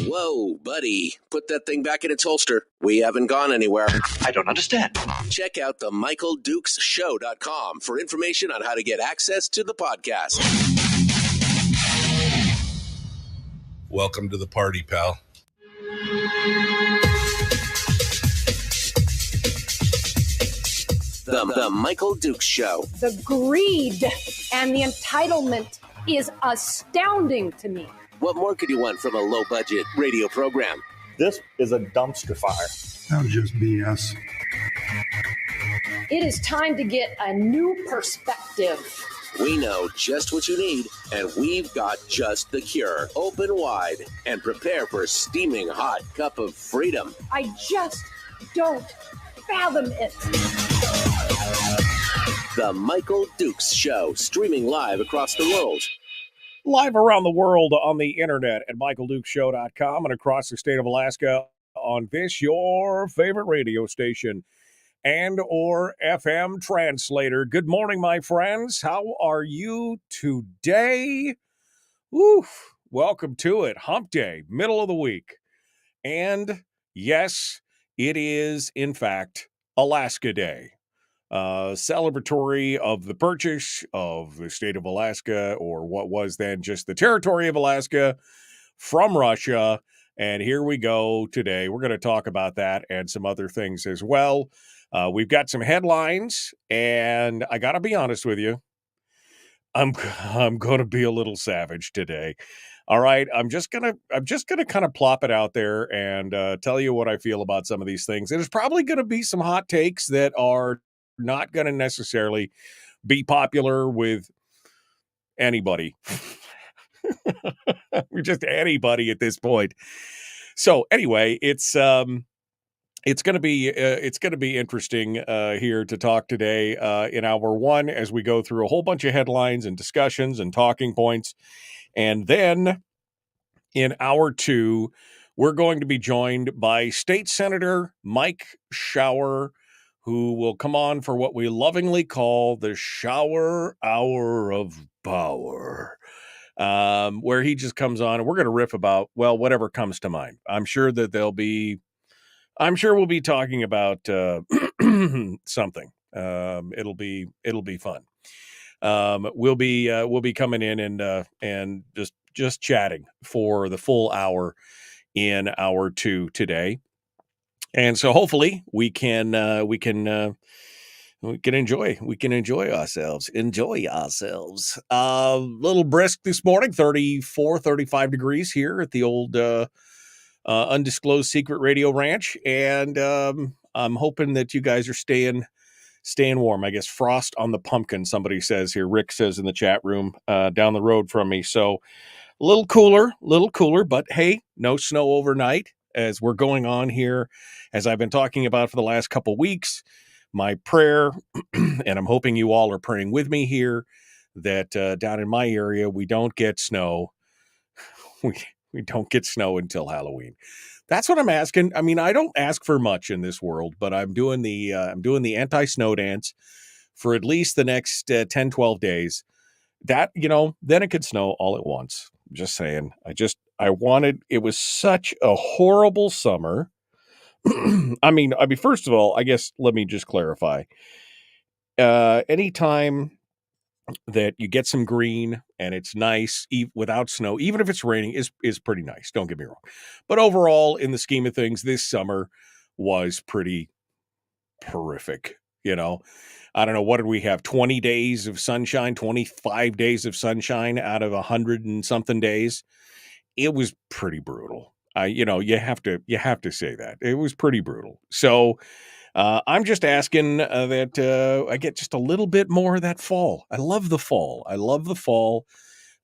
Whoa, buddy. Put that thing back in its holster. We haven't gone anywhere. I don't understand. Check out the MichaelDukesShow.com for information on how to get access to the podcast. Welcome to the party, pal. The Michael Dukes Show. The greed and the entitlement is astounding to me. What more could you want from a low-budget radio program? This is a dumpster fire. That was just BS. It is time to get a new perspective. We know just what you need, and we've got just the cure. Open wide and prepare for a steaming hot cup of freedom. I just don't fathom it. The Michael Dukes Show, streaming live across the world. Live around the world on the internet at MichaelDukesShow.com and across the state of Alaska on this, your favorite radio station and or FM translator. Good morning, my friends. How are you today? Oof. Welcome to it. Hump Day, middle of the week. And yes, it is, in fact, Alaska Day. Celebratory of the purchase of the state of Alaska, or what was then just the territory of Alaska, from Russia. And here we go today. We're going to talk about that and some other things as well. We've got some headlines, and I got to be honest with you. I'm going to be a little savage today. All right, I'm just gonna kind of plop it out there and tell you what I feel about some of these things. There's probably going to be some hot takes that are not going to necessarily be popular with anybody. Just anybody at this point. So anyway, it's going to be interesting here to talk today in hour one as we go through a whole bunch of headlines and discussions and talking points. And then in hour two, we're going to be joined by State Senator Mike Shower, who will come on for what we lovingly call the Shower Hour of Power, where he just comes on and we're going to riff about, well, whatever comes to mind. I'm sure we'll be talking about something. It'll be fun. We'll be coming in and just chatting for the full hour in hour two today. And so hopefully we can enjoy ourselves. A little brisk this morning, 34, 35 degrees here at the old undisclosed secret radio ranch. And I'm hoping that you guys are staying warm. I guess frost on the pumpkin, somebody says here. Rick says in the chat room down the road from me. So a little cooler, but hey, no snow overnight. As we're going on here, as I've been talking about for the last couple weeks, my prayer, and I'm hoping you all are praying with me here, that down in my area, we don't get snow. We don't get snow until Halloween. That's what I'm asking. I mean, I don't ask for much in this world, but I'm doing the anti-snow dance for at least the next 10, 12 days. That, then it could snow all at once. Just saying. It was such a horrible summer. I mean, first of all, I guess, let me just clarify. Anytime that you get some green and it's nice without snow, even if it's raining, is pretty nice. Don't get me wrong. But overall, in the scheme of things, this summer was pretty horrific. I don't know, what did we have? 20 days of sunshine, 25 days of sunshine out of 100 and something days. It was pretty brutal. You have to say that it was pretty brutal. So I'm just asking that I get just a little bit more of that fall. I love the fall.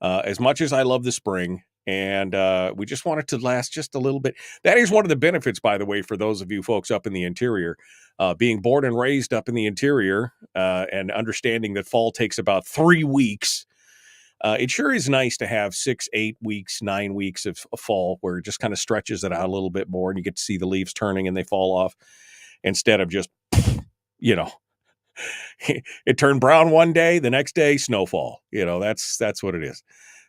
As much as I love the spring. And we just want it to last just a little bit. That is one of the benefits, by the way, for those of you folks up in the interior, being born and raised up in the interior and understanding that fall takes about 3 weeks. It sure is nice to have 6, 8 weeks, 9 weeks of fall where it just kind of stretches it out a little bit more and you get to see the leaves turning and they fall off instead of just you know, it turned brown one day, the next day, snowfall. That's what it is.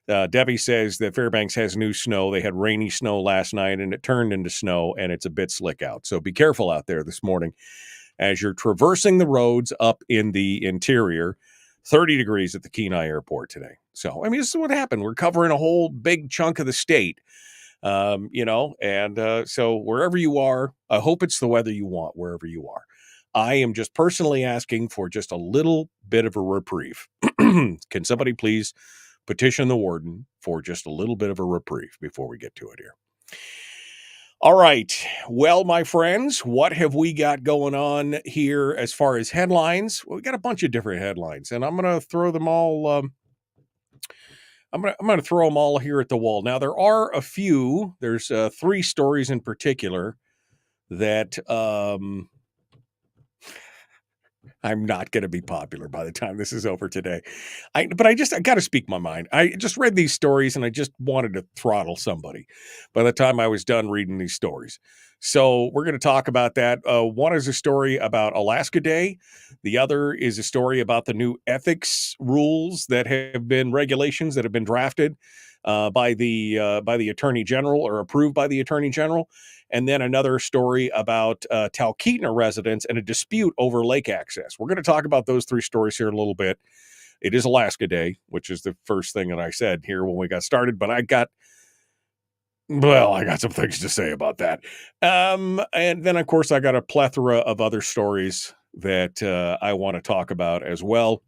Debbie says that Fairbanks has new snow. They had rainy snow last night, and it turned into snow, and it's a bit slick out. So be careful out there this morning as you're traversing the roads up in the interior. 30 degrees at the Kenai Airport today. So, I mean, this is what happened. We're covering a whole big chunk of the state, so wherever you are, I hope it's the weather you want wherever you are. I am just personally asking for just a little bit of a reprieve. Can somebody please petition the warden for just a little bit of a reprieve before we get to it here? All right. Well, my friends, what have we got going on here as far as headlines? Well, we got a bunch of different headlines, and I'm going to throw them all. I'm going to throw them all here at the wall. Now, there are a few. There's 3 stories in particular that I'm not going to be popular by the time this is over today. But I got to speak my mind. I just read these stories and I just wanted to throttle somebody by the time I was done reading these stories. So we're going to talk about that. One is a story about Alaska Day. The other is a story about the new ethics rules that have been regulations that have been drafted by the Attorney General or approved by the Attorney General. And then another story about Talkeetna residents and a dispute over lake access. We're going to talk about those 3 stories here in a little bit. It is Alaska Day, which is the first thing that I said here when we got started, but I got some things to say about that. And then, of course, I got a plethora of other stories that I want to talk about as well.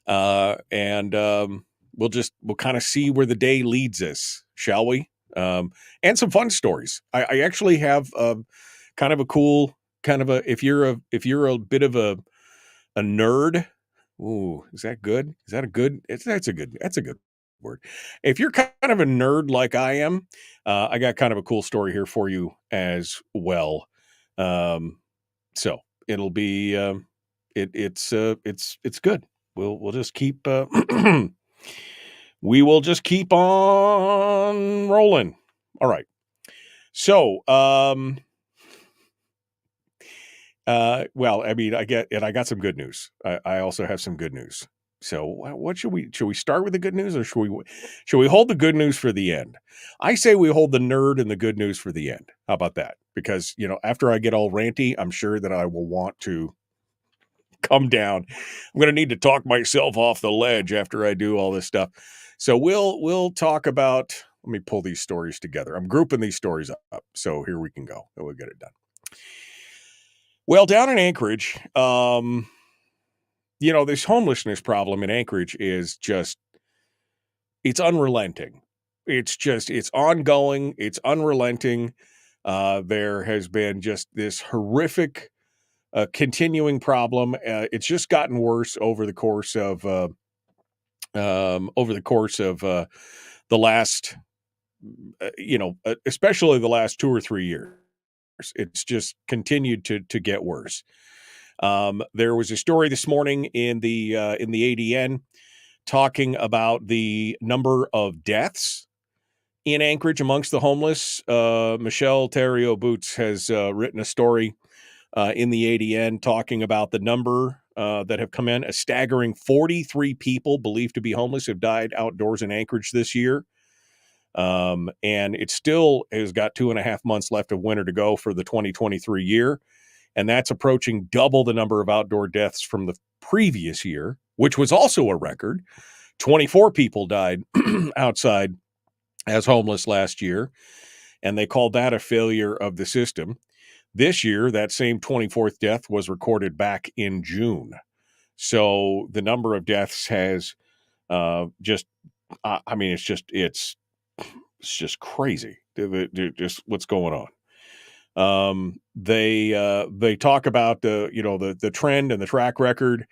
We'll kind of see where the day leads us, shall we? And some fun stories. I actually have kind of a cool if you're a bit of a nerd. Ooh, is that good? Is that a good? That's a good word. If you're kind of a nerd like I am, I got kind of a cool story here for you as well. So it'll be it's good. We'll just keep we will just keep on rolling. All right. So, I got some good news. I also have some good news. So what should we start with the good news, or should we hold the good news for the end? I say we hold the nerd and the good news for the end. How about that? Because, after I get all ranty, I'm sure that I will want to come down. I'm going to need to talk myself off the ledge after I do all this stuff. So we'll talk about, let me pull these stories together. I'm grouping these stories up. So here we can go. We'll get it done. Well, down in Anchorage, this homelessness problem in Anchorage is just, it's unrelenting. It's ongoing. It's unrelenting. There has been just this horrific continuing problem. It's just gotten worse over the course of the last, especially the last 2 or 3 years. It's just continued to get worse. There was a story this morning in the ADN talking about the number of deaths in Anchorage amongst the homeless. Michelle Theriault Boots has written a story in the ADN talking about the number that have come in. A staggering 43 people believed to be homeless have died outdoors in Anchorage this year. And it still has got 2.5 months left of winter to go for the 2023 year. And that's approaching double the number of outdoor deaths from the previous year, which was also a record. 24 people died outside as homeless last year, and they called that a failure of the system. This year, that same 24th death was recorded back in June. So the number of deaths has it's just crazy. Just what's going on. They talk about the trend and the track record.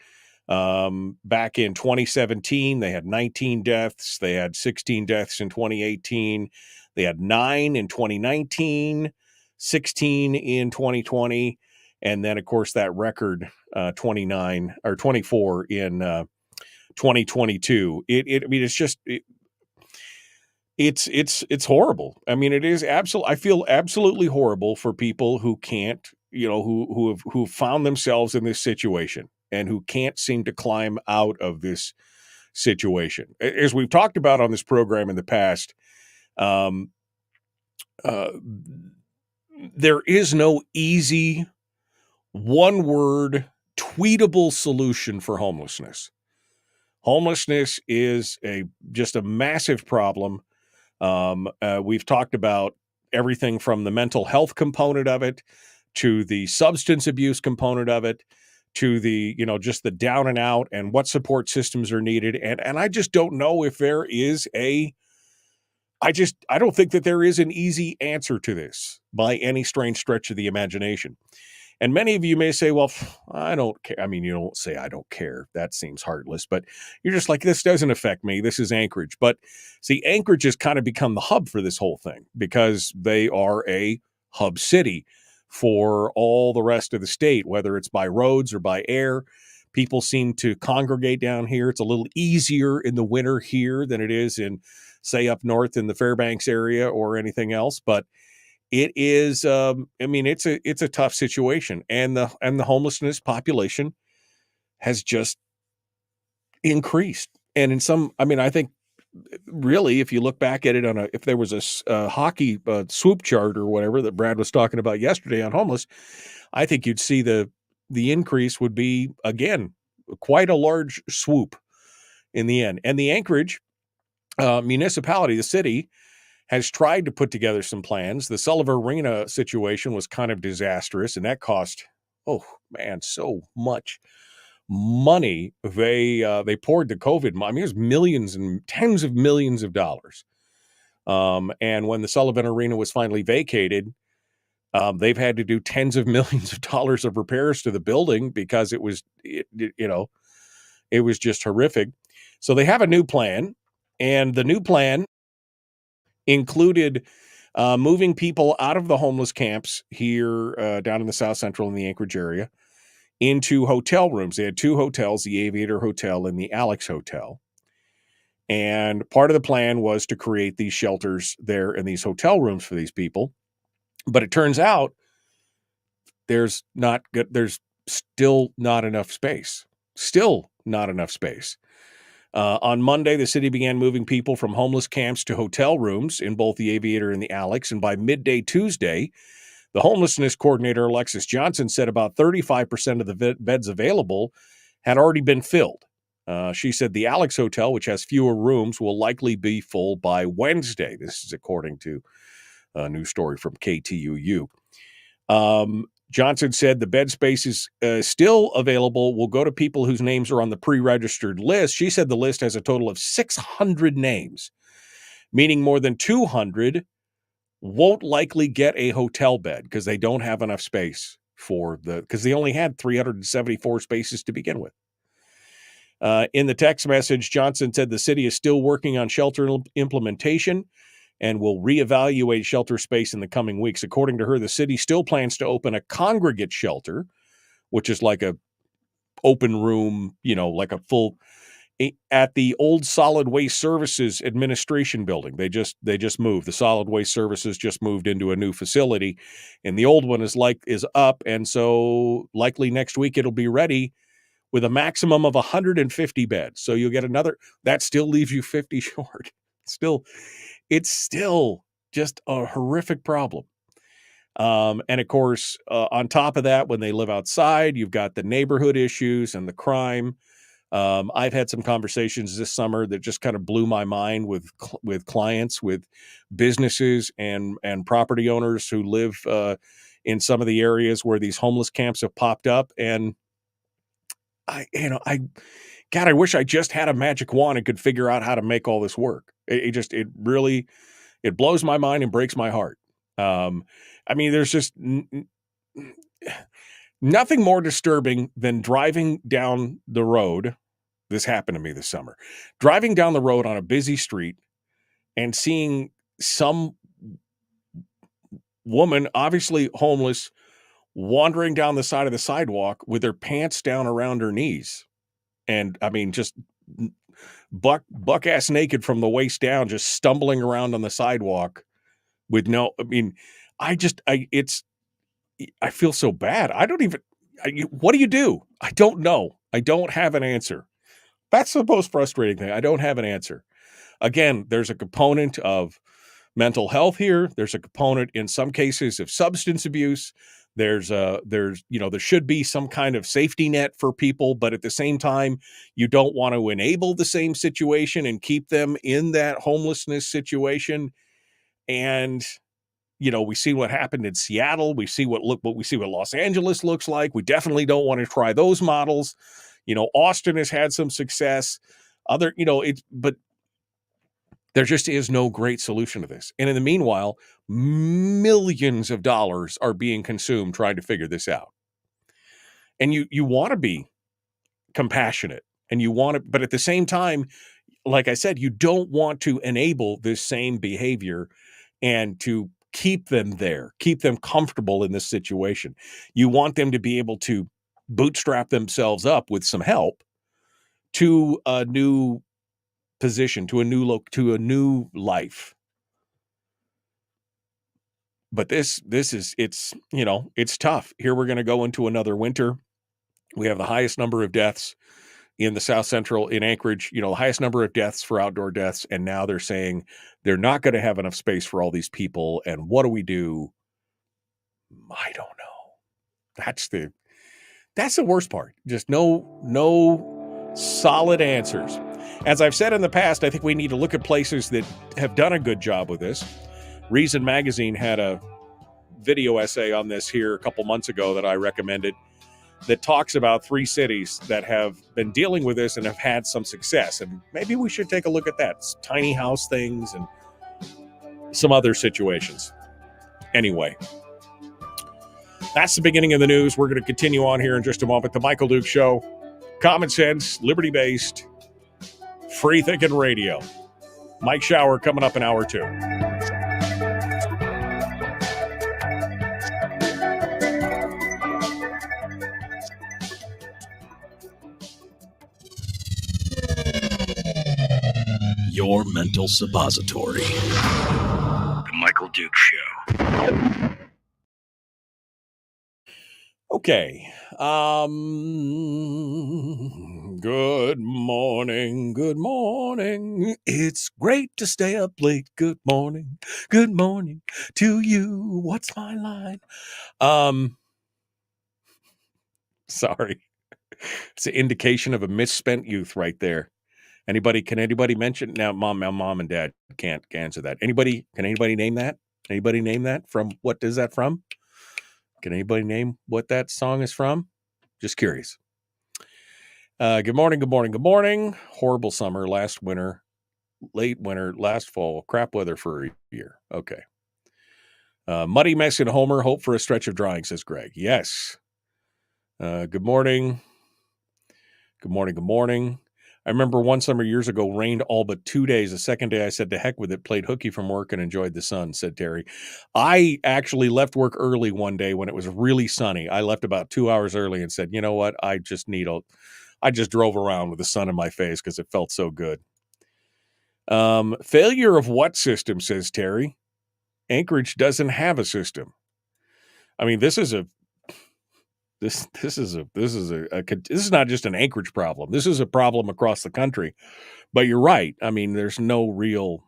Back in 2017, they had 19 deaths. They had 16 deaths in 2018. They had 9 in 2019, 16 in 2020. And then, of course, that record, 29 or 24 in 2022. It's horrible. I mean, it is I feel absolutely horrible for people who can't who have found themselves in this situation and who can't seem to climb out of this situation. As we've talked about on this program in the past, there is no easy, one-word, tweetable solution for homelessness. Homelessness is just a massive problem. We've talked about everything from the mental health component of it to the substance abuse component of it to the, just the down and out and what support systems are needed. And I just don't know if there is I don't think that there is an easy answer to this by any strange stretch of the imagination. And many of you may say, well, I don't care. I mean, you don't say I don't care. That seems heartless, but you're just like, this doesn't affect me. This is Anchorage. But see, Anchorage has kind of become the hub for this whole thing because they are a hub city for all the rest of the state, whether it's by roads or by air. People seem to congregate down here. It's a little easier in the winter here than it is in, say, up north in the Fairbanks area or anything else. But it is, it's a tough situation, and the homelessness population has just increased. And in I think really, if you look back at it if there was a hockey swoop chart or whatever that Brad was talking about yesterday on homeless, I think you'd see the increase would be, again, quite a large swoop in the end. And the Anchorage municipality, the city, has tried to put together some plans. The Sullivan Arena situation was kind of disastrous, and that cost, so much money. They poured the COVID money. I mean, it was millions and tens of millions of dollars. And when the Sullivan Arena was finally vacated, they've had to do tens of millions of dollars of repairs to the building because it was just horrific. So they have a new plan, and the new plan included moving people out of the homeless camps here down in the South Central in the Anchorage area into hotel rooms. They had two hotels, the Aviator Hotel and the Alex Hotel. And part of the plan was to create these shelters there in these hotel rooms for these people. But it turns out there's still not enough space. Still not enough space. On Monday, the city began moving people from homeless camps to hotel rooms in both the Aviator and the Alex. And by midday Tuesday, the homelessness coordinator, Alexis Johnson, said about 35% of the beds available had already been filled. She said the Alex Hotel, which has fewer rooms, will likely be full by Wednesday. This is according to a new story from KTUU. Johnson said the bed space is still available, will go to people whose names are on the pre-registered list. She said the list has a total of 600 names, meaning more than 200 won't likely get a hotel bed because they don't have enough space because they only had 374 spaces to begin with. In the text message, Johnson said the city is still working on shelter implementation and will reevaluate shelter space in the coming weeks. According to her, the city still plans to open a congregate shelter, which is like a open room, like a full, at the old Solid Waste Services Administration building. They just moved. The Solid Waste Services just moved into a new facility, and the old one is up, and so likely next week it'll be ready with a maximum of 150 beds. So you'll get another. That still leaves you 50 short. It's still just a horrific problem. And of course, on top of that, when they live outside, you've got the neighborhood issues and the crime. I've had some conversations this summer that just kind of blew my mind with clients, with businesses and property owners who live in some of the areas where these homeless camps have popped up. And I wish I just had a magic wand and could figure out how to make all this work. It really blows my mind and breaks my heart. There's just nothing more disturbing than driving down the road. This happened to me this summer. Driving down the road on a busy street and seeing some woman, obviously homeless, wandering down the side of the sidewalk with her pants down around her knees. And just buck ass naked from the waist down, just stumbling around on the sidewalk with it's I feel so bad. I don't even, what do you do? I don't know. I don't have an answer. That's the most frustrating thing. I don't have an answer. Again, there's a component of mental health here. There's a component in some cases of substance abuse. There should be some kind of safety net for people, but at the same time, you don't want to enable the same situation and keep them in that homelessness situation. And, we see what happened in Seattle. We see what Los Angeles looks like. We definitely don't want to try those models. Austin has had some success. But there just is no great solution to this. And in the meanwhile, millions of dollars are being consumed trying to figure this out. And you want to be compassionate and but at the same time, like I said, you don't want to enable this same behavior and to keep them there, keep them comfortable in this situation. You want them to be able to bootstrap themselves up with some help to a new position, to a new life. But it's tough. Here we're going to go into another winter. We have the highest number of deaths in the South Central, in Anchorage, the highest number of deaths for outdoor deaths. And now they're saying they're not going to have enough space for all these people. And what do we do? I don't know. That's the worst part. Just no solid answers. As I've said in the past, I think we need to look at places that have done a good job with this. Reason Magazine had a video essay on this here a couple months ago that I recommended that talks about 3 cities that have been dealing with this and have had some success. And maybe we should take a look at that. It's tiny house things and some other situations. Anyway, that's the beginning of the news. We're going to continue on here in just a moment. The Michael Duke Show. Common sense, liberty-based, free-thinking radio. Mike Shower coming up in hour 2. Your mental suppository. The Michael Duke Show. Okay. Good morning. Good morning. It's great to stay up late. Good morning. Good morning to you. What's my line? Sorry. It's an indication of a misspent youth right there. Can anybody mention now? Mom and Dad can't answer that. Can anybody name that? Anybody name that from? What is that from? Can anybody name what that song is from? Just curious. Good morning. Good morning. Good morning. Horrible summer, last winter, late winter, last fall, crap weather for a year. Okay. Muddy mess in Homer. Hope for a stretch of drying, says Greg. Yes. Good morning. Good morning. Good morning. I remember one summer years ago, rained all but 2 days. The second day I said to heck with it, played hooky from work and enjoyed the sun, said Terry. I actually left work early one day when it was really sunny. I left about 2 hours early and said, you know what? I just drove around with the sun in my face because it felt so good. Failure of what system, says Terry? Anchorage doesn't have a system. I mean, this is not just an Anchorage problem. This is a problem across the country. But you're right. I mean, there's no real,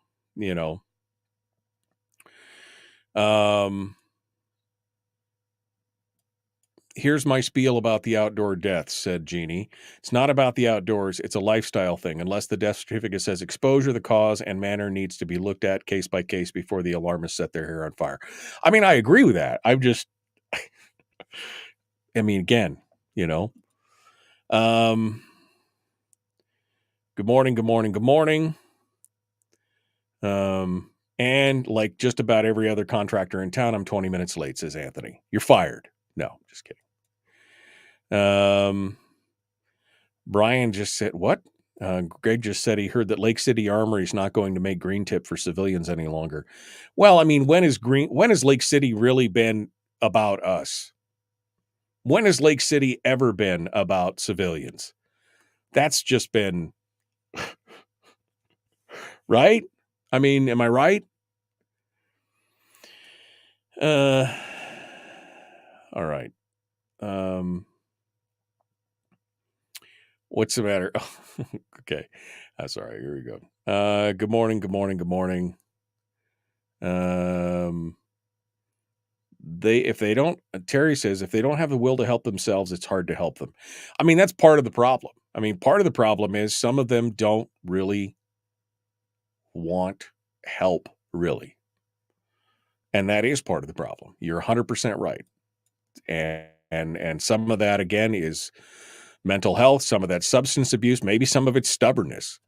here's my spiel about the outdoor deaths, said Jeannie. It's not about the outdoors. It's a lifestyle thing. Unless the death certificate says exposure, the cause, and manner needs to be looked at case by case before the alarmists set their hair on fire. I mean, I agree with that. Again, good morning, good morning, good morning. And like just about every other contractor in town, I'm 20 minutes late, says Anthony. You're fired. No, just kidding. Brian just said, what? Greg just said he heard that Lake City Armory is not going to make green tip for civilians any longer. Well, I mean, when has Lake City really been about us? When has Lake City ever been about civilians? That's just been, right? I mean, am I right? All right. What's the matter? Okay. That's all right. Here we go. Good morning. Good morning. Good morning. Terry says, if they don't have the will to help themselves, it's hard to help them. I mean, that's part of the problem. I mean, part of the problem is some of them don't really want help, really. And that is part of the problem. You're 100% right. And some of that, again, is mental health, some of that substance abuse, maybe some of it's stubbornness.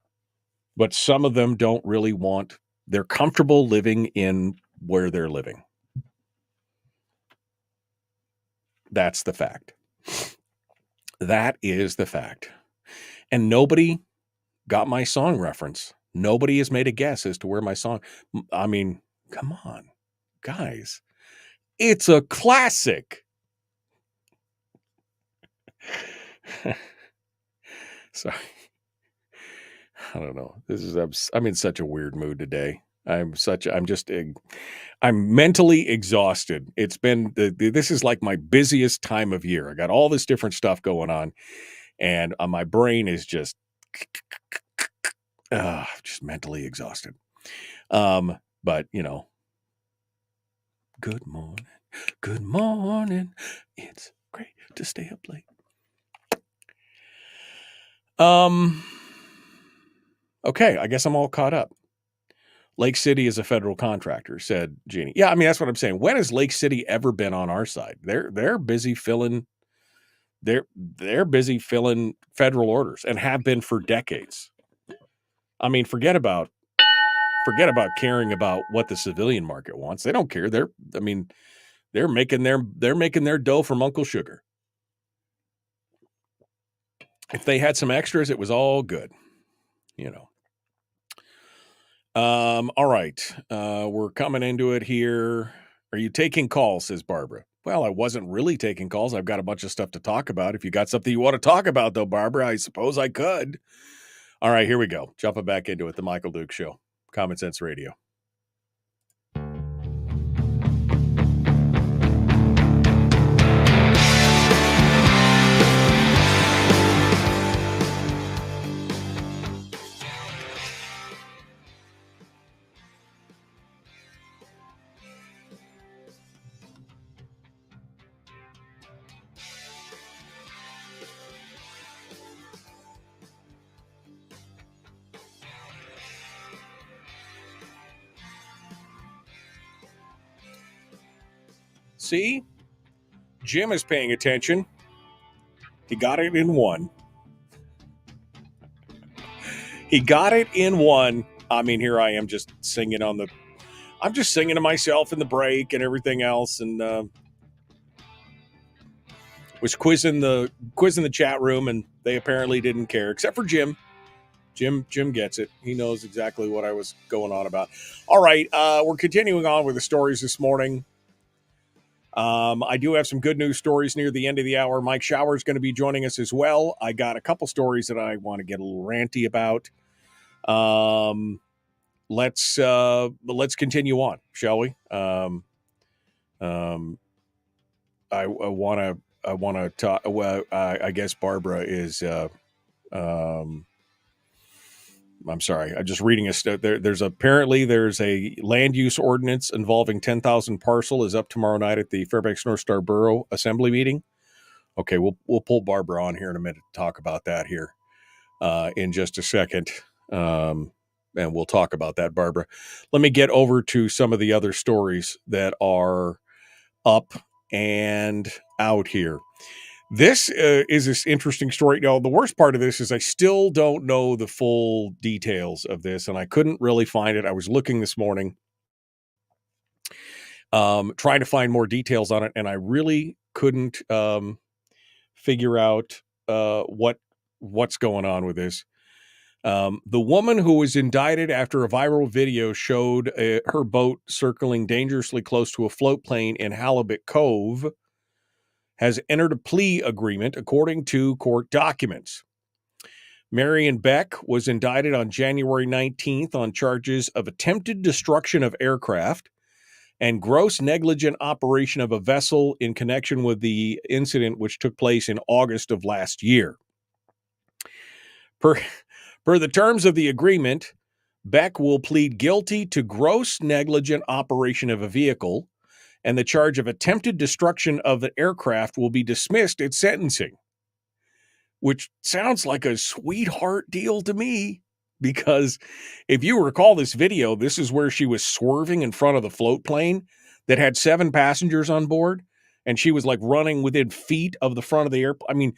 But some of them don't really want, they're comfortable living in where they're living. That's the fact. That is the fact. And nobody got my song reference. Nobody has made a guess as to where my song, I mean, come on, guys. It's a classic. Sorry. I don't know. I'm in such a weird mood today. I'm mentally exhausted. It's been, this is like my busiest time of year. I got all this different stuff going on, and my brain is just mentally exhausted. But you know, good morning. It's great to stay up late. Okay, I guess I'm all caught up. Lake City is a federal contractor, said Jeannie. Yeah, I mean, that's what I'm saying. When has Lake City ever been on our side? They're busy filling they're busy filling federal orders and have been for decades. I mean, forget about caring about what the civilian market wants. They don't care. They're making their dough from Uncle Sugar. If they had some extras, it was all good, you know. All right. We're coming into it here. Are you taking calls? Says Barbara. Well, I wasn't really taking calls. I've got a bunch of stuff to talk about. If you got something you want to talk about, though, Barbara, I suppose I could. All right, here we go. Jumping back into it. The Michael Duke Show. Common Sense Radio. See, Jim is paying attention. He got it in one. I mean, here I am just singing I'm just singing to myself in the break and everything else, and was quizzing the chat room, and they apparently didn't care, except for Jim. Jim gets it. He knows exactly what I was going on about. All right, we're continuing on with the stories this morning. I do have some good news stories near the end of the hour. Mike Shower is going to be joining us as well. I got a couple stories that I want to get a little ranty about. Let's continue on, shall we? I want to talk. Well, I guess Barbara is. I'm sorry. I'm just reading there's a land use ordinance involving 10,000 parcel is up tomorrow night at the Fairbanks North Star Borough Assembly meeting. Okay, we'll pull Barbara on here in a minute to talk about that here in just a second. And we'll talk about that, Barbara. Let me get over to some of the other stories that are up and out here. This is this interesting story. Now, the worst part of this is I still don't know the full details of this, and I couldn't really find it. I was looking this morning, trying to find more details on it, and I really couldn't figure out what's going on with this. The woman who was indicted after a viral video showed her boat circling dangerously close to a float plane in Halibut Cove has entered a plea agreement, according to court documents. Marion Beck was indicted on January 19th on charges of attempted destruction of aircraft and gross negligent operation of a vessel in connection with the incident which took place in August of last year. Per the terms of the agreement, Beck will plead guilty to gross negligent operation of a vehicle, and the charge of attempted destruction of the aircraft will be dismissed at sentencing, which sounds like a sweetheart deal to me, because if you recall this video, this is where she was swerving in front of the float plane that had 7 passengers on board, and she was like running within feet of the front of the airplane. I mean,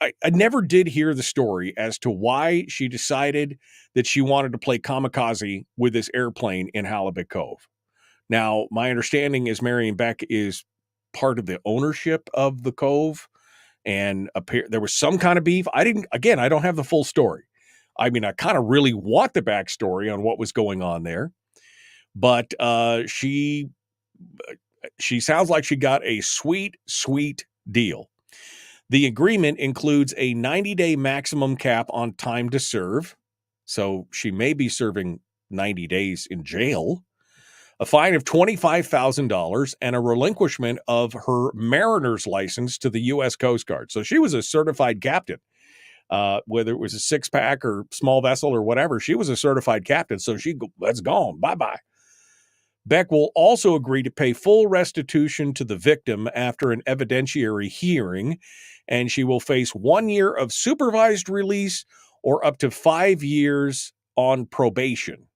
I never did hear the story as to why she decided that she wanted to play kamikaze with this airplane in Halibut Cove. Now, my understanding is Marion Beck is part of the ownership of the Cove, and there was some kind of beef. I don't have the full story. I mean, I kind of really want the backstory on what was going on there, but she sounds like she got a sweet, sweet deal. The agreement includes a 90-day maximum cap on time to serve, so she may be serving 90 days in jail, a fine of $25,000, and a relinquishment of her mariner's license to the U.S. Coast Guard. So she was a certified captain, whether it was a 6-pack or small vessel or whatever. She was a certified captain, so that's gone. Bye-bye. Beck will also agree to pay full restitution to the victim after an evidentiary hearing, and she will face 1 year of supervised release or up to 5 years on probation.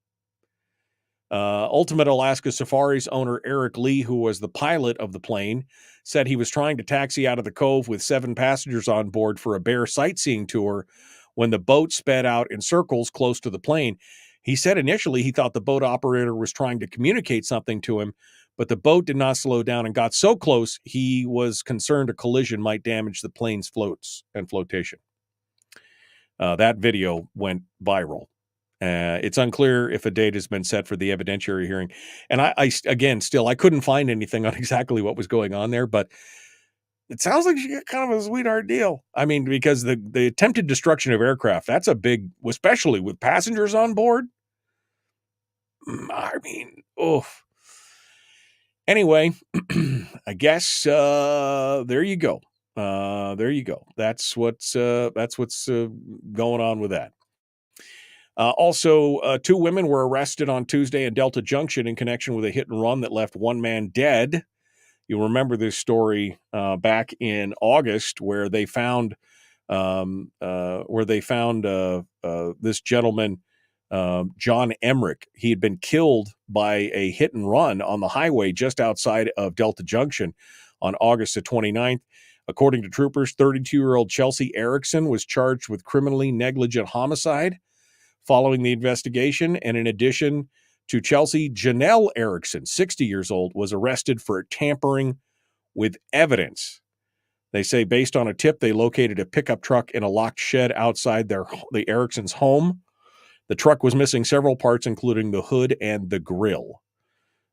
Ultimate Alaska Safaris owner Eric Lee, who was the pilot of the plane, said he was trying to taxi out of the cove with 7 passengers on board for a bear sightseeing tour when the boat sped out in circles close to the plane. He said initially he thought the boat operator was trying to communicate something to him, but the boat did not slow down and got so close he was concerned a collision might damage the plane's floats and flotation. That video went viral. It's unclear if a date has been set for the evidentiary hearing. And I couldn't find anything on exactly what was going on there, but it sounds like she got kind of a sweetheart deal. I mean, because the attempted destruction of aircraft, that's a big, especially with passengers on board. I mean, oof. Anyway, I guess there you go. There you go. That's what's going on with that. Also, 2 women were arrested on Tuesday in Delta Junction in connection with a hit and run that left 1 man dead. You'll remember this story back in August where they found this gentleman, John Emmerich. He had been killed by a hit and run on the highway just outside of Delta Junction on August the 29th. According to troopers, 32-year-old Chelsea Erickson was charged with criminally negligent homicide following the investigation. And in addition to Chelsea, Janelle Erickson, 60 years old, was arrested for tampering with evidence. They say based on a tip, they located a pickup truck in a locked shed outside the Erickson's home. The truck was missing several parts, including the hood and the grill.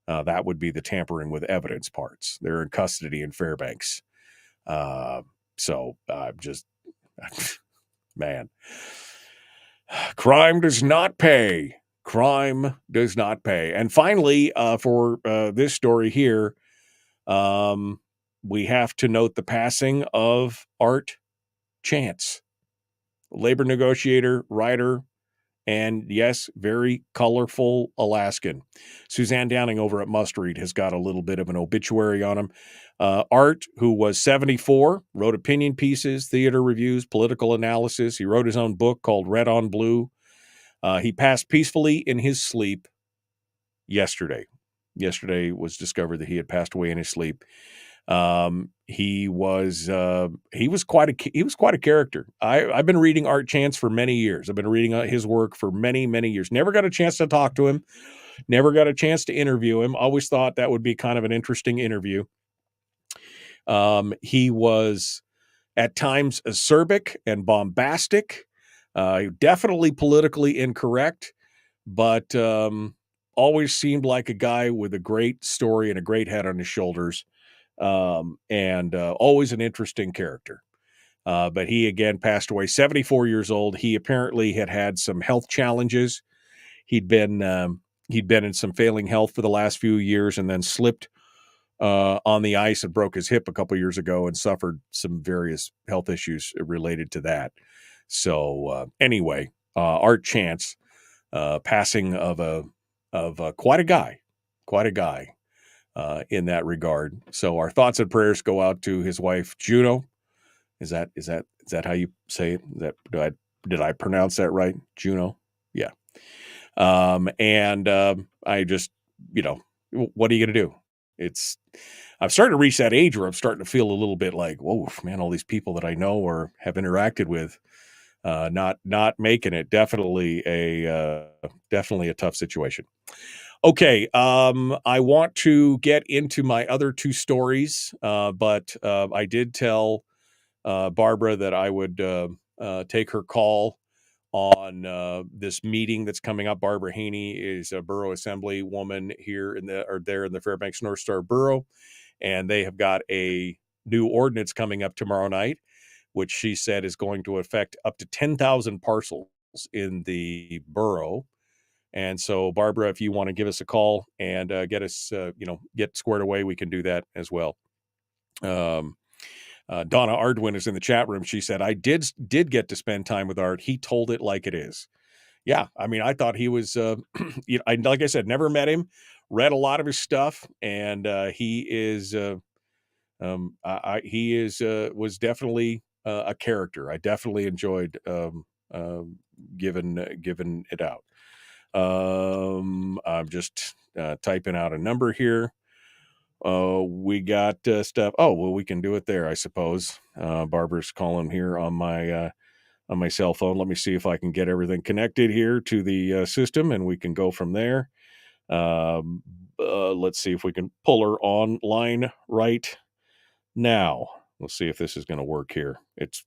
That would be the tampering with evidence parts. They're in custody in Fairbanks. So I'm just, man, crime does not pay. Crime does not pay. And finally, for this story here, we have to note the passing of Art Chance, labor negotiator, writer, and yes, very colorful Alaskan. Suzanne Downing over at Must Read has got a little bit of an obituary on him. Art, who was 74, wrote opinion pieces, theater reviews, political analysis. He wrote his own book called Red on Blue. He passed peacefully in his sleep yesterday. Yesterday was discovered that he had passed away in his sleep. He was quite a character. I've been reading Art Chance for many years. I've been reading his work for many, many years. Never got a chance to talk to him. Never got a chance to interview him. Always thought that would be kind of an interesting interview. He was at times acerbic and bombastic, definitely politically incorrect, but always seemed like a guy with a great story and a great head on his shoulders. And always an interesting character. But he again passed away, 74 years old. He apparently had some health challenges. He'd been He'd been in some failing health for the last few years and then slipped on the ice and broke his hip a couple years ago and suffered some various health issues related to that. So anyway, Art Chance, passing of quite a guy in that regard. So our thoughts and prayers go out to his wife Juno. Is that how you say it? Did I pronounce that right? Juno? Yeah. I just, what are you going to do? I'm starting to reach that age where I'm starting to feel a little bit like, whoa, man, all these people that I know or have interacted with, not making it. Definitely a tough situation. Okay. I want to get into my other two stories, but I did tell Barbara that I would take her call on this meeting that's coming up. Barbara Haney is a borough assembly woman here in the Fairbanks North Star Borough, and they have got a new ordinance coming up tomorrow night, which she said is going to affect up to 10,000 parcels in the borough. And so, Barbara, if you want to give us a call and get us, get squared away, we can do that as well. Donna Ardwin is in the chat room. She said, I did get to spend time with Art. He told it like it is. Yeah. I mean, I thought he was, like I said, never met him, read a lot of his stuff, and he was definitely a character. I definitely enjoyed giving it out. I'm just typing out a number here. We got stuff. Oh, well, we can do it there, I suppose. Barbara's calling here on my cell phone. Let me see if I can get everything connected here to the system, and we can go from there. Let's see if we can pull her online right now. Let's see if this is going to work here. It's,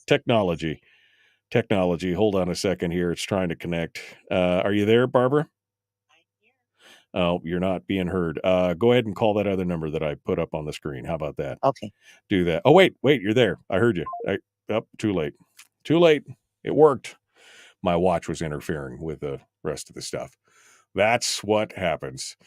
technology. Hold on a second here. It's trying to connect. Are you there, Barbara? Oh, you're not being heard. Go ahead and call that other number that I put up on the screen. How about that? Okay. Do that. Oh, wait, you're there. I heard you. Too late. It worked. My watch was interfering with the rest of the stuff. That's what happens.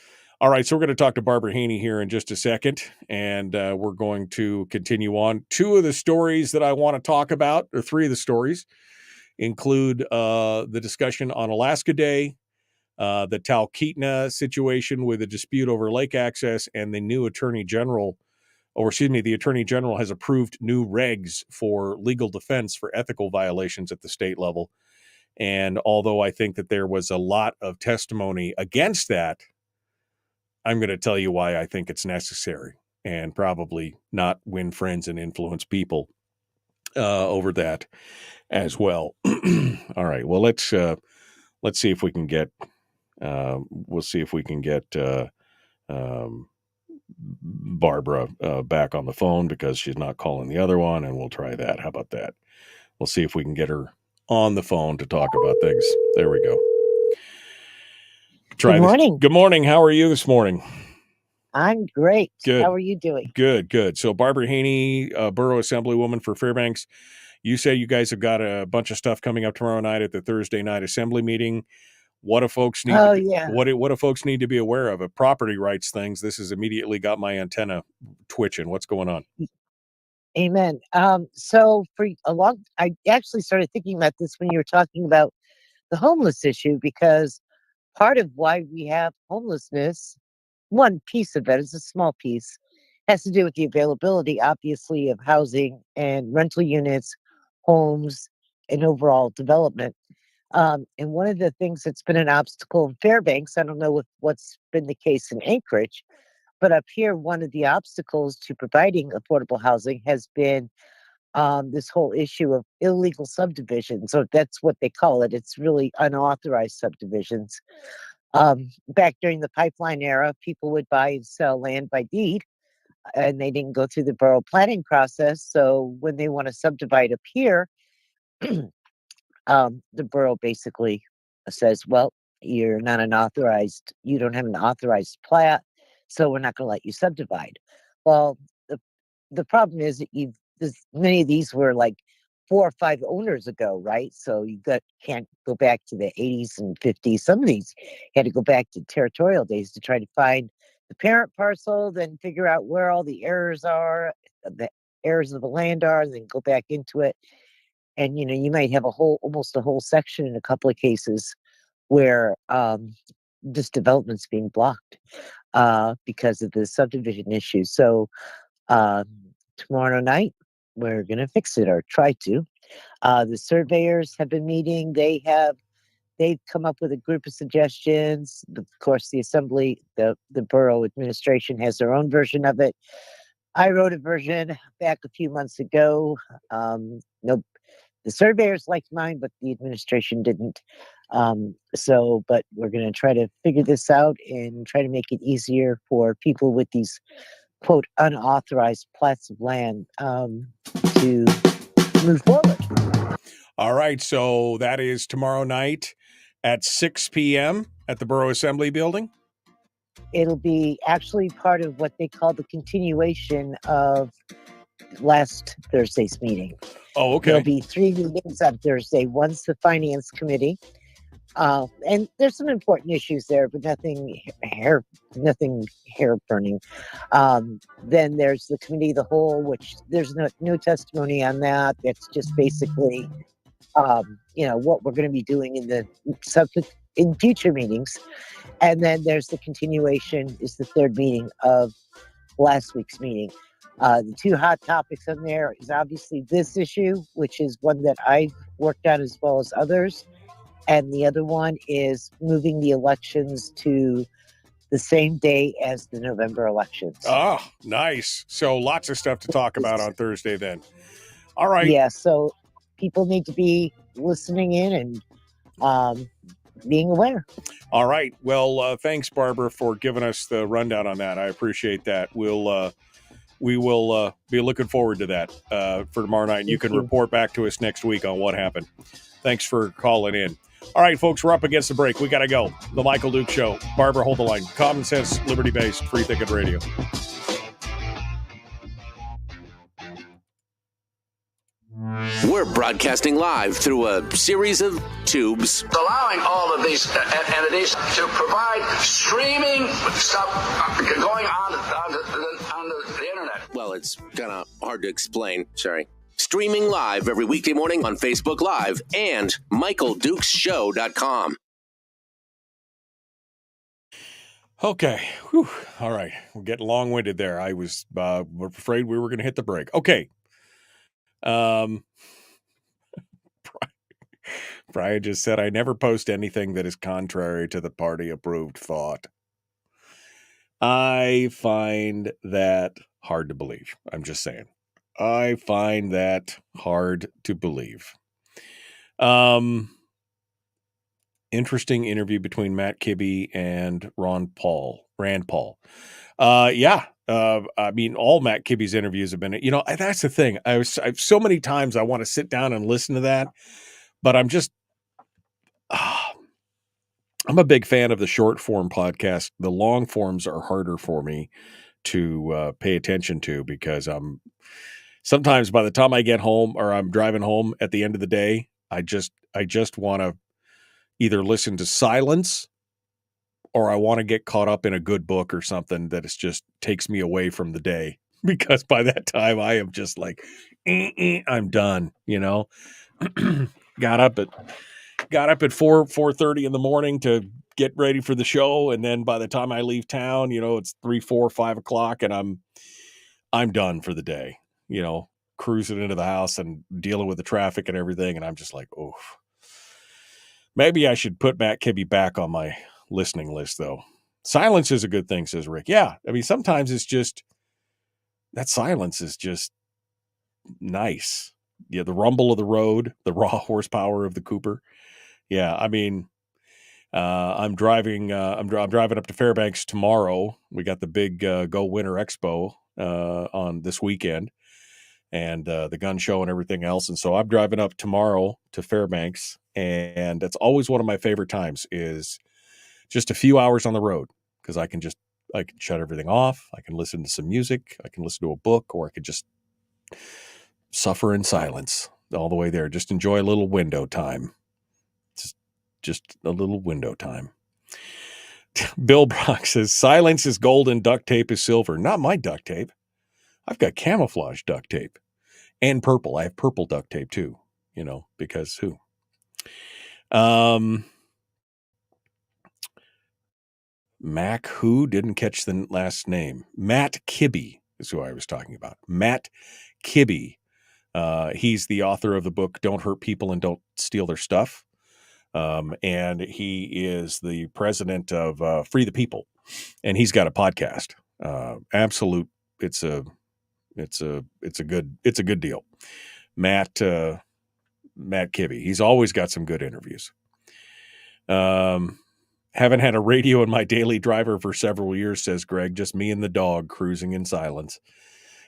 All right, so we're going to talk to Barbara Haney here in just a second, and we're going to continue on. Two of the stories that I want to talk about, or three of the stories, include the discussion on Alaska Day, the Talkeetna situation with a dispute over lake access, and the Attorney General has approved new regs for legal defense for ethical violations at the state level. And although I think that there was a lot of testimony against that, I'm going to tell you why I think it's necessary and probably not win friends and influence people over that as well. All right. Well, let's see if we can get Barbara back on the phone, because she's not calling the other one, and we'll try that. How about that? We'll see if we can get her on the phone to talk about things. There we go. Good morning. Good morning. How are you this morning? I'm great. Good. How are you doing? Good. So Barbara Haney, Borough Assemblywoman for Fairbanks, you say you guys have got a bunch of stuff coming up tomorrow night at the Thursday night assembly meeting. What do folks need? What do folks need to be aware of? Property rights things. This has immediately got my antenna twitching. What's going on? Amen. So I actually started thinking about this when you were talking about the homeless issue, because part of why we have homelessness, one piece of it is a small piece, has to do with the availability, obviously, of housing and rental units, homes, and overall development. And one of the things that's been an obstacle in Fairbanks, I don't know what's been the case in Anchorage, but up here, one of the obstacles to providing affordable housing has been this whole issue of illegal subdivisions. So that's what they call it. It's really unauthorized subdivisions. Back during the pipeline era, people would buy and sell land by deed, and they didn't go through the borough planning process. So when they want to subdivide up here, the borough basically says, well, you don't have an authorized plat, so we're not going to let you subdivide. Well, the problem is that many of these were like 4 or 5 owners ago, right? So can't go back to the 80s and 50s. Some of these had to go back to territorial days to try to find the parent parcel, then figure out where all the errors are, the errors of the land are, and then go back into it. And you might have almost a whole section in a couple of cases where this development's being blocked because of the subdivision issue. So tomorrow night, we're going to fix it, or try to. The surveyors have been meeting. They've come up with a group of suggestions. Of course, the assembly, the borough administration has their own version of it. I wrote a version back a few months ago. No, the surveyors liked mine, but the administration didn't. But we're going to try to figure this out and try to make it easier for people with these, quote, unauthorized plots of land to move forward. All right. So that is tomorrow night at 6 p.m. at the Borough Assembly Building. It'll be actually part of what they call the continuation of last Thursday's meeting. Oh, okay. There'll be 3 meetings on Thursday. One's the Finance Committee. And there's some important issues there, but nothing hair burning. Then there's the Committee of the Whole, which there's no testimony on that. It's just basically, what we're going to be doing in future meetings. And then there's the continuation, is the 3rd meeting of last week's meeting. The 2 hot topics on there is obviously this issue, which is one that I've worked on as well as others. And the other one is moving the elections to the same day as the November elections. Oh, nice. So lots of stuff to talk about on Thursday then. All right. Yeah, so people need to be listening in and being aware. All right. Well, thanks, Barbara, for giving us the rundown on that. I appreciate that. We will be looking forward to that for tomorrow night. And you can report back to us next week on what happened. Thanks for calling in. All right, folks, we're up against the break. We got to go. The Michael Duke Show. Barbara, hold the line. Common sense, liberty-based, free thinking radio. We're broadcasting live through a series of tubes, allowing all of these entities to provide streaming stuff going on the internet. Well, it's kind of hard to explain. Sorry. Streaming live every weekday morning on Facebook Live and MichaelDukesShow.com. Okay. Whew. All right. We're getting long-winded there. I was afraid we were going to hit the break. Okay. Brian just said, I never post anything that is contrary to the party-approved thought. I find that hard to believe. I'm just saying. I find that hard to believe. Interesting interview between Matt Kibbe and Rand Paul. I mean, all Matt Kibbe's interviews have been, that's the thing. I've so many times I want to sit down and listen to that, but I'm just, I'm a big fan of the short form podcast. The long forms are harder for me to pay attention to because sometimes by the time I get home or I'm driving home at the end of the day, I just want to either listen to silence or I want to get caught up in a good book or something that is just takes me away from the day, because by that time I am just like, I'm done, got up at 4:30 in the morning to get ready for the show. And then by the time I leave town, it's 3, 4, 5 o'clock and I'm done for the day, cruising into the house and dealing with the traffic and everything. And I'm just like, oh, maybe I should put Matt Kibbe back on my listening list though. Silence is a good thing, says Rick. Yeah. I mean, sometimes it's just, that silence is just nice. Yeah. The rumble of the road, the raw horsepower of the Cooper. Yeah. I mean, I'm driving up to Fairbanks tomorrow. We got the big Go Winter Expo on this weekend and the gun show and everything else. And so I'm driving up tomorrow to Fairbanks, and that's always one of my favorite times is just a few hours on the road, because I can shut everything off. I can listen to some music. I can listen to a book, or I could just suffer in silence. all the way there. Just enjoy a little window time. Just a little window time. Bill Brock says, silence is golden, duct tape is silver. Not my duct tape. I've got camouflage duct tape and purple. I have purple duct tape too, because who? Mac, who didn't catch the last name? Matt Kibbe is who I was talking about. Matt Kibbe. He's the author of the book, Don't Hurt People and Don't Steal Their Stuff. And he is the president of Free the People, and he's got a podcast. Absolute. It's a good deal. Matt Kibbe. He's always got some good interviews. Haven't had a radio in my daily driver for several years, says Greg. Just me and the dog cruising in silence.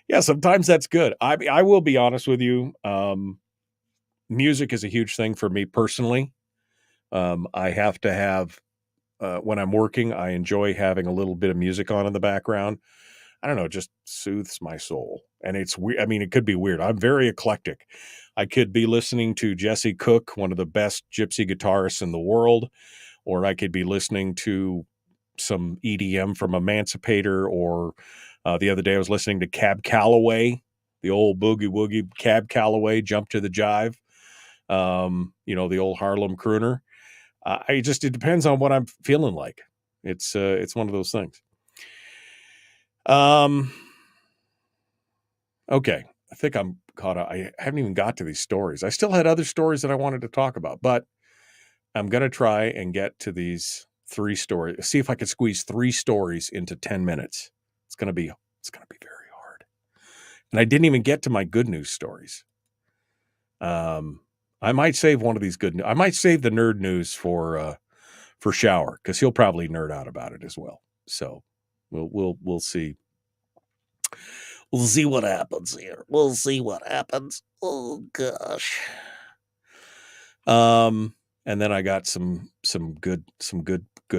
Yeah, sometimes that's good. I will be honest with you. Music is a huge thing for me personally. I have to have, when I'm working, I enjoy having a little bit of music on in the background. I don't know, it just soothes my soul. And it's weird. I mean, it could be weird. I'm very eclectic. I could be listening to Jesse Cook, one of the best gypsy guitarists in the world, or I could be listening to some EDM from Emancipator, or the other day I was listening to Cab Calloway, the old boogie woogie Cab Calloway, Jump to the Jive, the old Harlem crooner. It depends on what I'm feeling like. It's one of those things. Okay. I think I'm caught up. I haven't even got to these stories. I still had other stories that I wanted to talk about, but I'm going to try and get to these 3 stories. See if I can squeeze 3 stories into 10 minutes. It's going to be very hard. And I didn't even get to my good news stories. I might save one of these good news. I might save the nerd news for Shower, because he'll probably nerd out about it as well. So we'll see. We'll see what happens here. We'll see what happens. Oh gosh. And then I got some good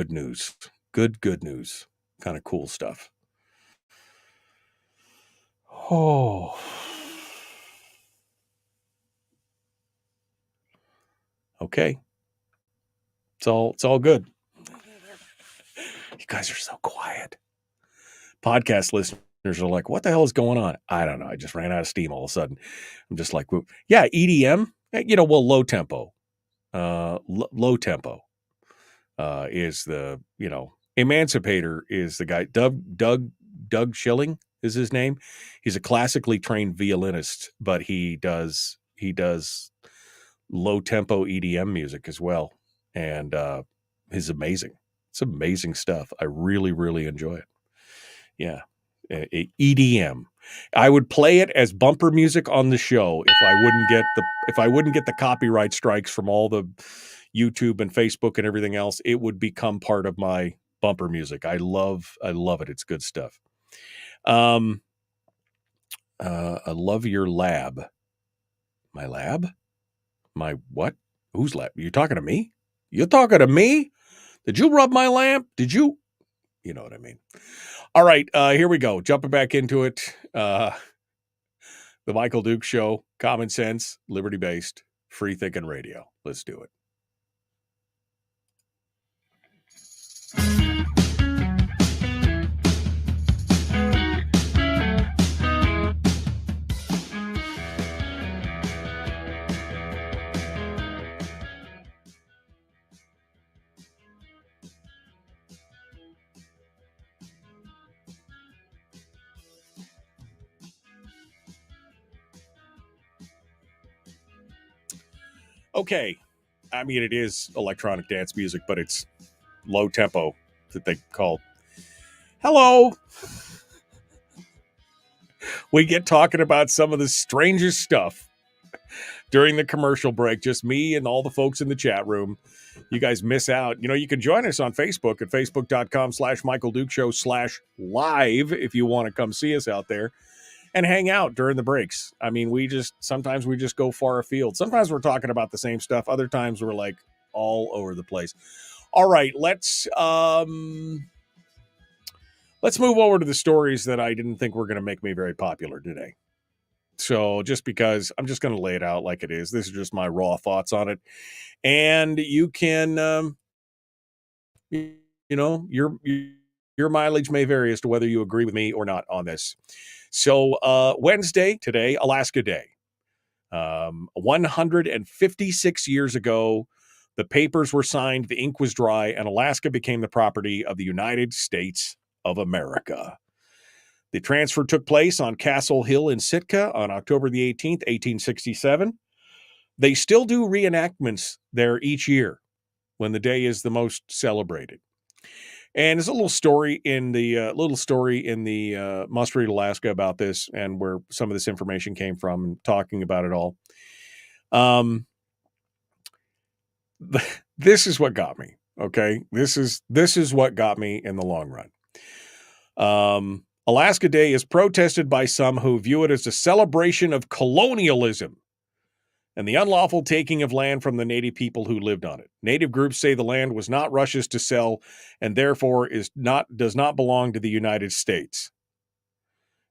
news. Good news. Kind of cool stuff. Oh. Okay. It's all good. You guys are so quiet. Podcast listeners are like, what the hell is going on? I don't know. I just ran out of steam all of a sudden. I'm just like, yeah, EDM, low tempo. Low tempo is the, Emancipator is the guy. Doug Schilling is his name. He's a classically trained violinist, but he does low tempo EDM music as well. And it's amazing. It's amazing stuff. I really, really enjoy it. Yeah. EDM. I would play it as bumper music on the show if I wouldn't get the copyright strikes from all the YouTube and Facebook and everything else. It would become part of my bumper music. I love it. It's good stuff. I love your lab. My lab? My what? Whose lab? You talking to me? You're talking to me? Did you rub my lamp? Did you? You know what I mean. All right, here we go. Jumping back into it. The Michael Duke Show, common sense, liberty-based, free-thinking radio. Let's do it. Okay. I mean, it is electronic dance music, but it's low tempo that they call. Hello. We get talking about some of the strangest stuff during the commercial break. Just me and all the folks in the chat room. You guys miss out. You can join us on Facebook at facebook.com/Michael Duke Show /live if you want to come see us out there and hang out during the breaks. I mean, sometimes we just go far afield. Sometimes we're talking about the same stuff. Other times we're like all over the place. All right, let's move over to the stories that I didn't think were going to make me very popular today. So just because I'm just going to lay it out like it is, this is just my raw thoughts on it. And you can, your mileage may vary as to whether you agree with me or not on this. So Wednesday, today, Alaska Day. 156 years ago, the papers were signed, the ink was dry, and Alaska became the property of the United States of America. The transfer took place on Castle Hill in Sitka on October the 18th, 1867. They still do reenactments there each year when the day is the most celebrated. And there's a little story in the Must Read Alaska about this and where some of this information came from and talking about it all. This is what got me. Okay. This is what got me in the long run. Alaska Day is protested by some who view it as a celebration of colonialism and the unlawful taking of land from the native people who lived on it. Native groups say the land was not Russia's to sell and therefore does not belong to the United States.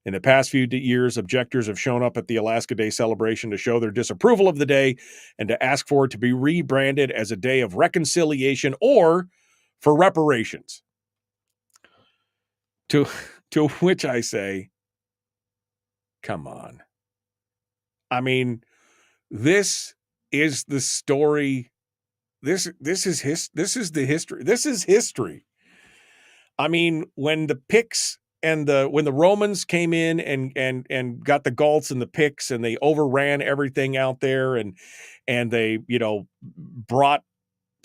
In the past few years, objectors have shown up at the Alaska Day celebration to show their disapproval of the day and to ask for it to be rebranded as a day of reconciliation or for reparations. To which I say, come on. I mean, this is the story. This is the history. This is history. I mean, when the Picts and when the Romans came in and got the Gauls and the Picts and they overran everything out there and they, brought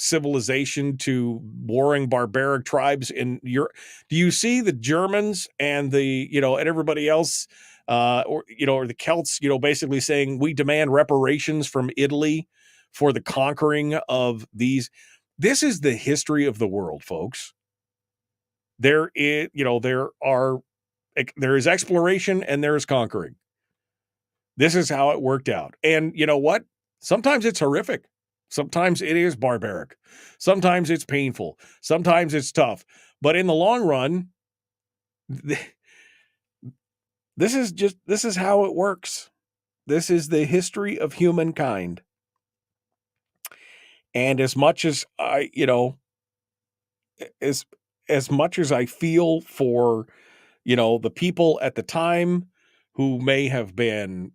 civilization to warring barbaric tribes in Europe. Do you see the Germans and and everybody else or the Celts, basically saying we demand reparations from Italy for the conquering of these. This is the history of the world, folks. There is exploration and there is conquering. This is how it worked out. And you know what? Sometimes it's horrific. Sometimes it is barbaric. Sometimes it's painful. Sometimes it's tough. But in the long run, this is how it works. This is the history of humankind. And as much as as much as I feel for, the people at the time who may have been,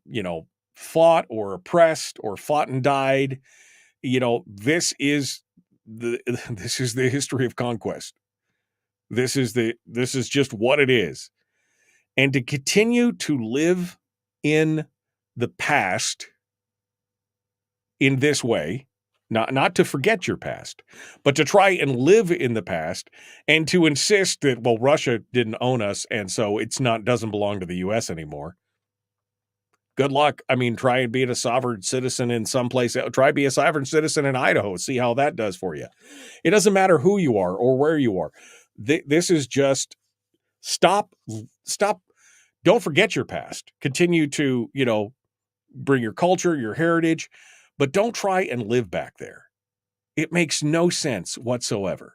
fought or oppressed or fought and died, this is the history of conquest. This is just what it is. And to continue to live in the past in this way, not to forget your past, but to try and live in the past and to insist that, well, Russia didn't own us and so doesn't belong to the US anymore. Good luck. I mean, try and be a sovereign citizen in some place. Try be a sovereign citizen in Idaho. See how that does for you. It doesn't matter who you are or where you are. This is just stop. Don't forget your past. Continue to, bring your culture, your heritage, but don't try and live back there. It makes no sense whatsoever.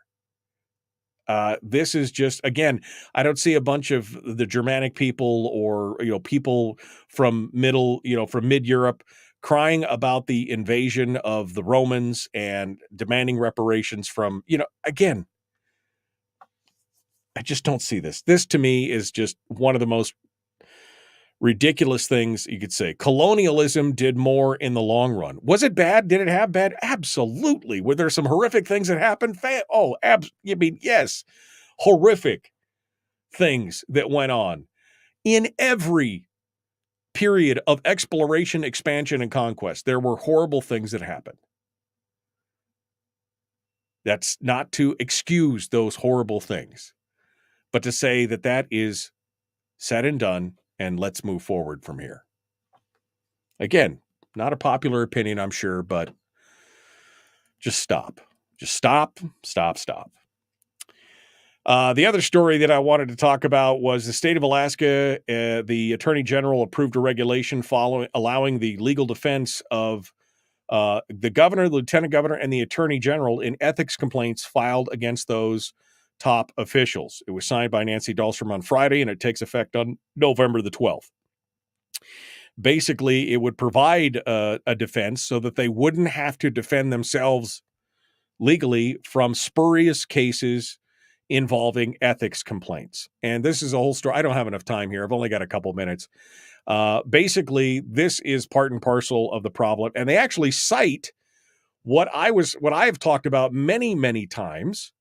This is just, again, I don't see a bunch of the Germanic people or, people from mid-Europe crying about the invasion of the Romans and demanding reparations from, again, I just don't see this. This to me is just one of the most ridiculous things you could say. Colonialism did more in the long run. Was it bad? Did it have bad? Absolutely. Were there some horrific things that happened? Yes. Horrific things that went on in every period of exploration, expansion, and conquest. There were horrible things that happened. That's not to excuse those horrible things, but to say that is said and done, and let's move forward from here. Again, not a popular opinion, I'm sure, but just stop. Just stop. The other story that I wanted to talk about was the state of Alaska. The Attorney General approved a regulation allowing the legal defense of the governor, the lieutenant governor, and the attorney general in ethics complaints filed against those top officials. It was signed by Nancy Dahlstrom on Friday, and it takes effect on November the 12th. basically, it would provide a defense so that they wouldn't have to defend themselves legally from spurious cases involving ethics complaints. And this is a whole story. I don't have enough time here. I've only got a couple minutes. Basically, this is part and parcel of the problem. And they actually cite what I've talked about many, many times,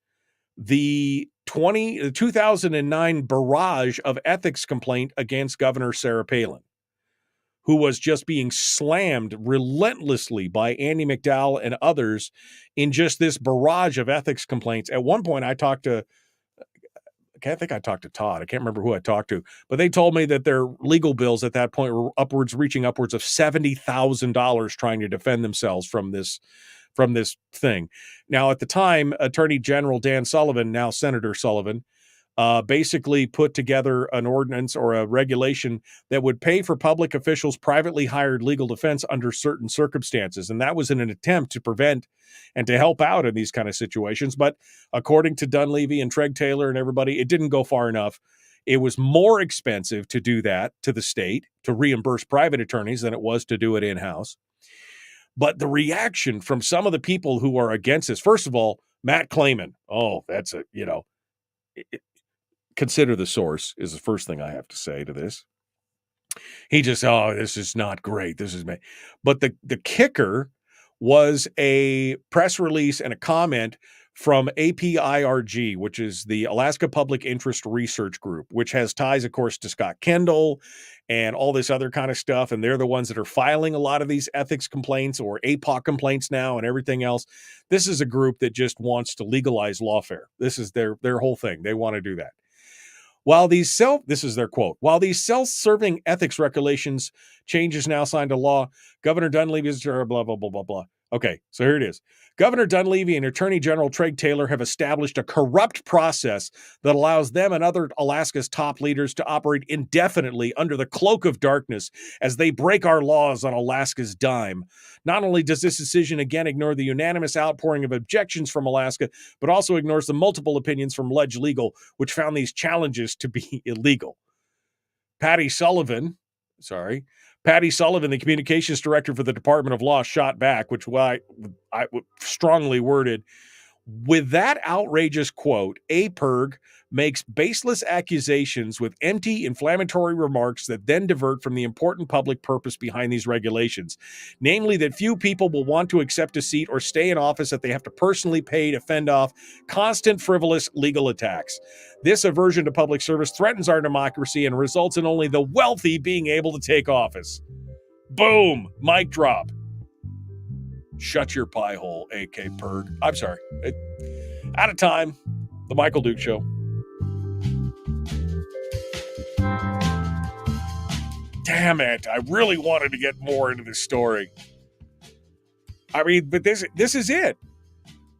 the 2009 barrage of ethics complaint against Governor Sarah Palin, who was just being slammed relentlessly by Andy McDowell and others in just this barrage of ethics complaints. At one point, I think I talked to Todd. I can't remember who I talked to, but they told me that their legal bills at that point were reaching upwards of $70,000 trying to defend themselves from this thing. Now, at the time, Attorney General Dan Sullivan, now Senator Sullivan, basically put together an ordinance or a regulation that would pay for public officials' privately hired legal defense under certain circumstances. And that was in an attempt to prevent and to help out in these kind of situations. But according to Dunleavy and Treg Taylor and everybody, it didn't go far enough. It was more expensive to do that to the state, to reimburse private attorneys, than it was to do it in-house. But the reaction from some of the people who are against this, first of all, Matt Clayman, that's consider the source is the first thing I have to say to this. He just, this is not great. This is me. But the kicker was a press release and a comment from APIRG, which is the Alaska Public Interest Research Group, which has ties, of course, to Scott Kendall and all this other kind of stuff. And they're the ones that are filing a lot of these ethics complaints or APOC complaints now and everything else. This is a group that just wants to legalize lawfare. This is their whole thing. They want to do that. This is their quote, while these self-serving ethics regulations changes now signed to law, Governor Dunleavy is blah, blah, blah, blah, blah. Okay, so here it is. Governor Dunleavy and Attorney General Treg Taylor have established a corrupt process that allows them and other Alaska's top leaders to operate indefinitely under the cloak of darkness as they break our laws on Alaska's dime. Not only does this decision again ignore the unanimous outpouring of objections from Alaska, but also ignores the multiple opinions from Ledge Legal, which found these challenges to be illegal. Patty Sullivan, the communications director for the Department of Law, shot back, which I strongly worded. With that outrageous quote, APIRG makes baseless accusations with empty, inflammatory remarks that then divert from the important public purpose behind these regulations, namely that few people will want to accept a seat or stay in office that they have to personally pay to fend off constant, frivolous legal attacks. This aversion to public service threatens our democracy and results in only the wealthy being able to take office. Boom! Mic drop. Shut your pie hole, AK Perg. I'm sorry. Out of time. The Michael Duke Show. Damn it. I really wanted to get more into this story. I mean, but this is it.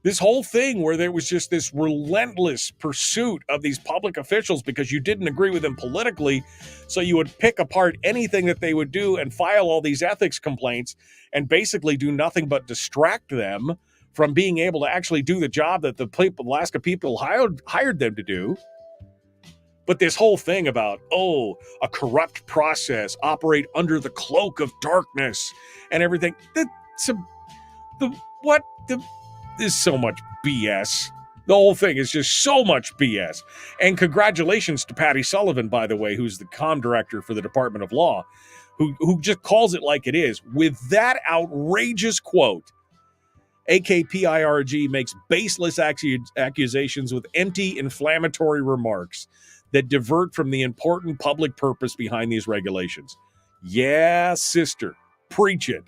This whole thing where there was just this relentless pursuit of these public officials because you didn't agree with them politically, so you would pick apart anything that they would do and file all these ethics complaints and basically do nothing but distract them from being able to actually do the job that the Alaska people hired them to do. But this whole thing about, a corrupt process, operate under the cloak of darkness and everything, there's so much BS. The whole thing is just so much BS. And congratulations to Patty Sullivan, by the way, who's the comm director for the Department of Law, who just calls it like it is. With that outrageous quote, AKPIRG makes baseless accusations with empty, inflammatory remarks that divert from the important public purpose behind these regulations. Yeah, sister. Preach it.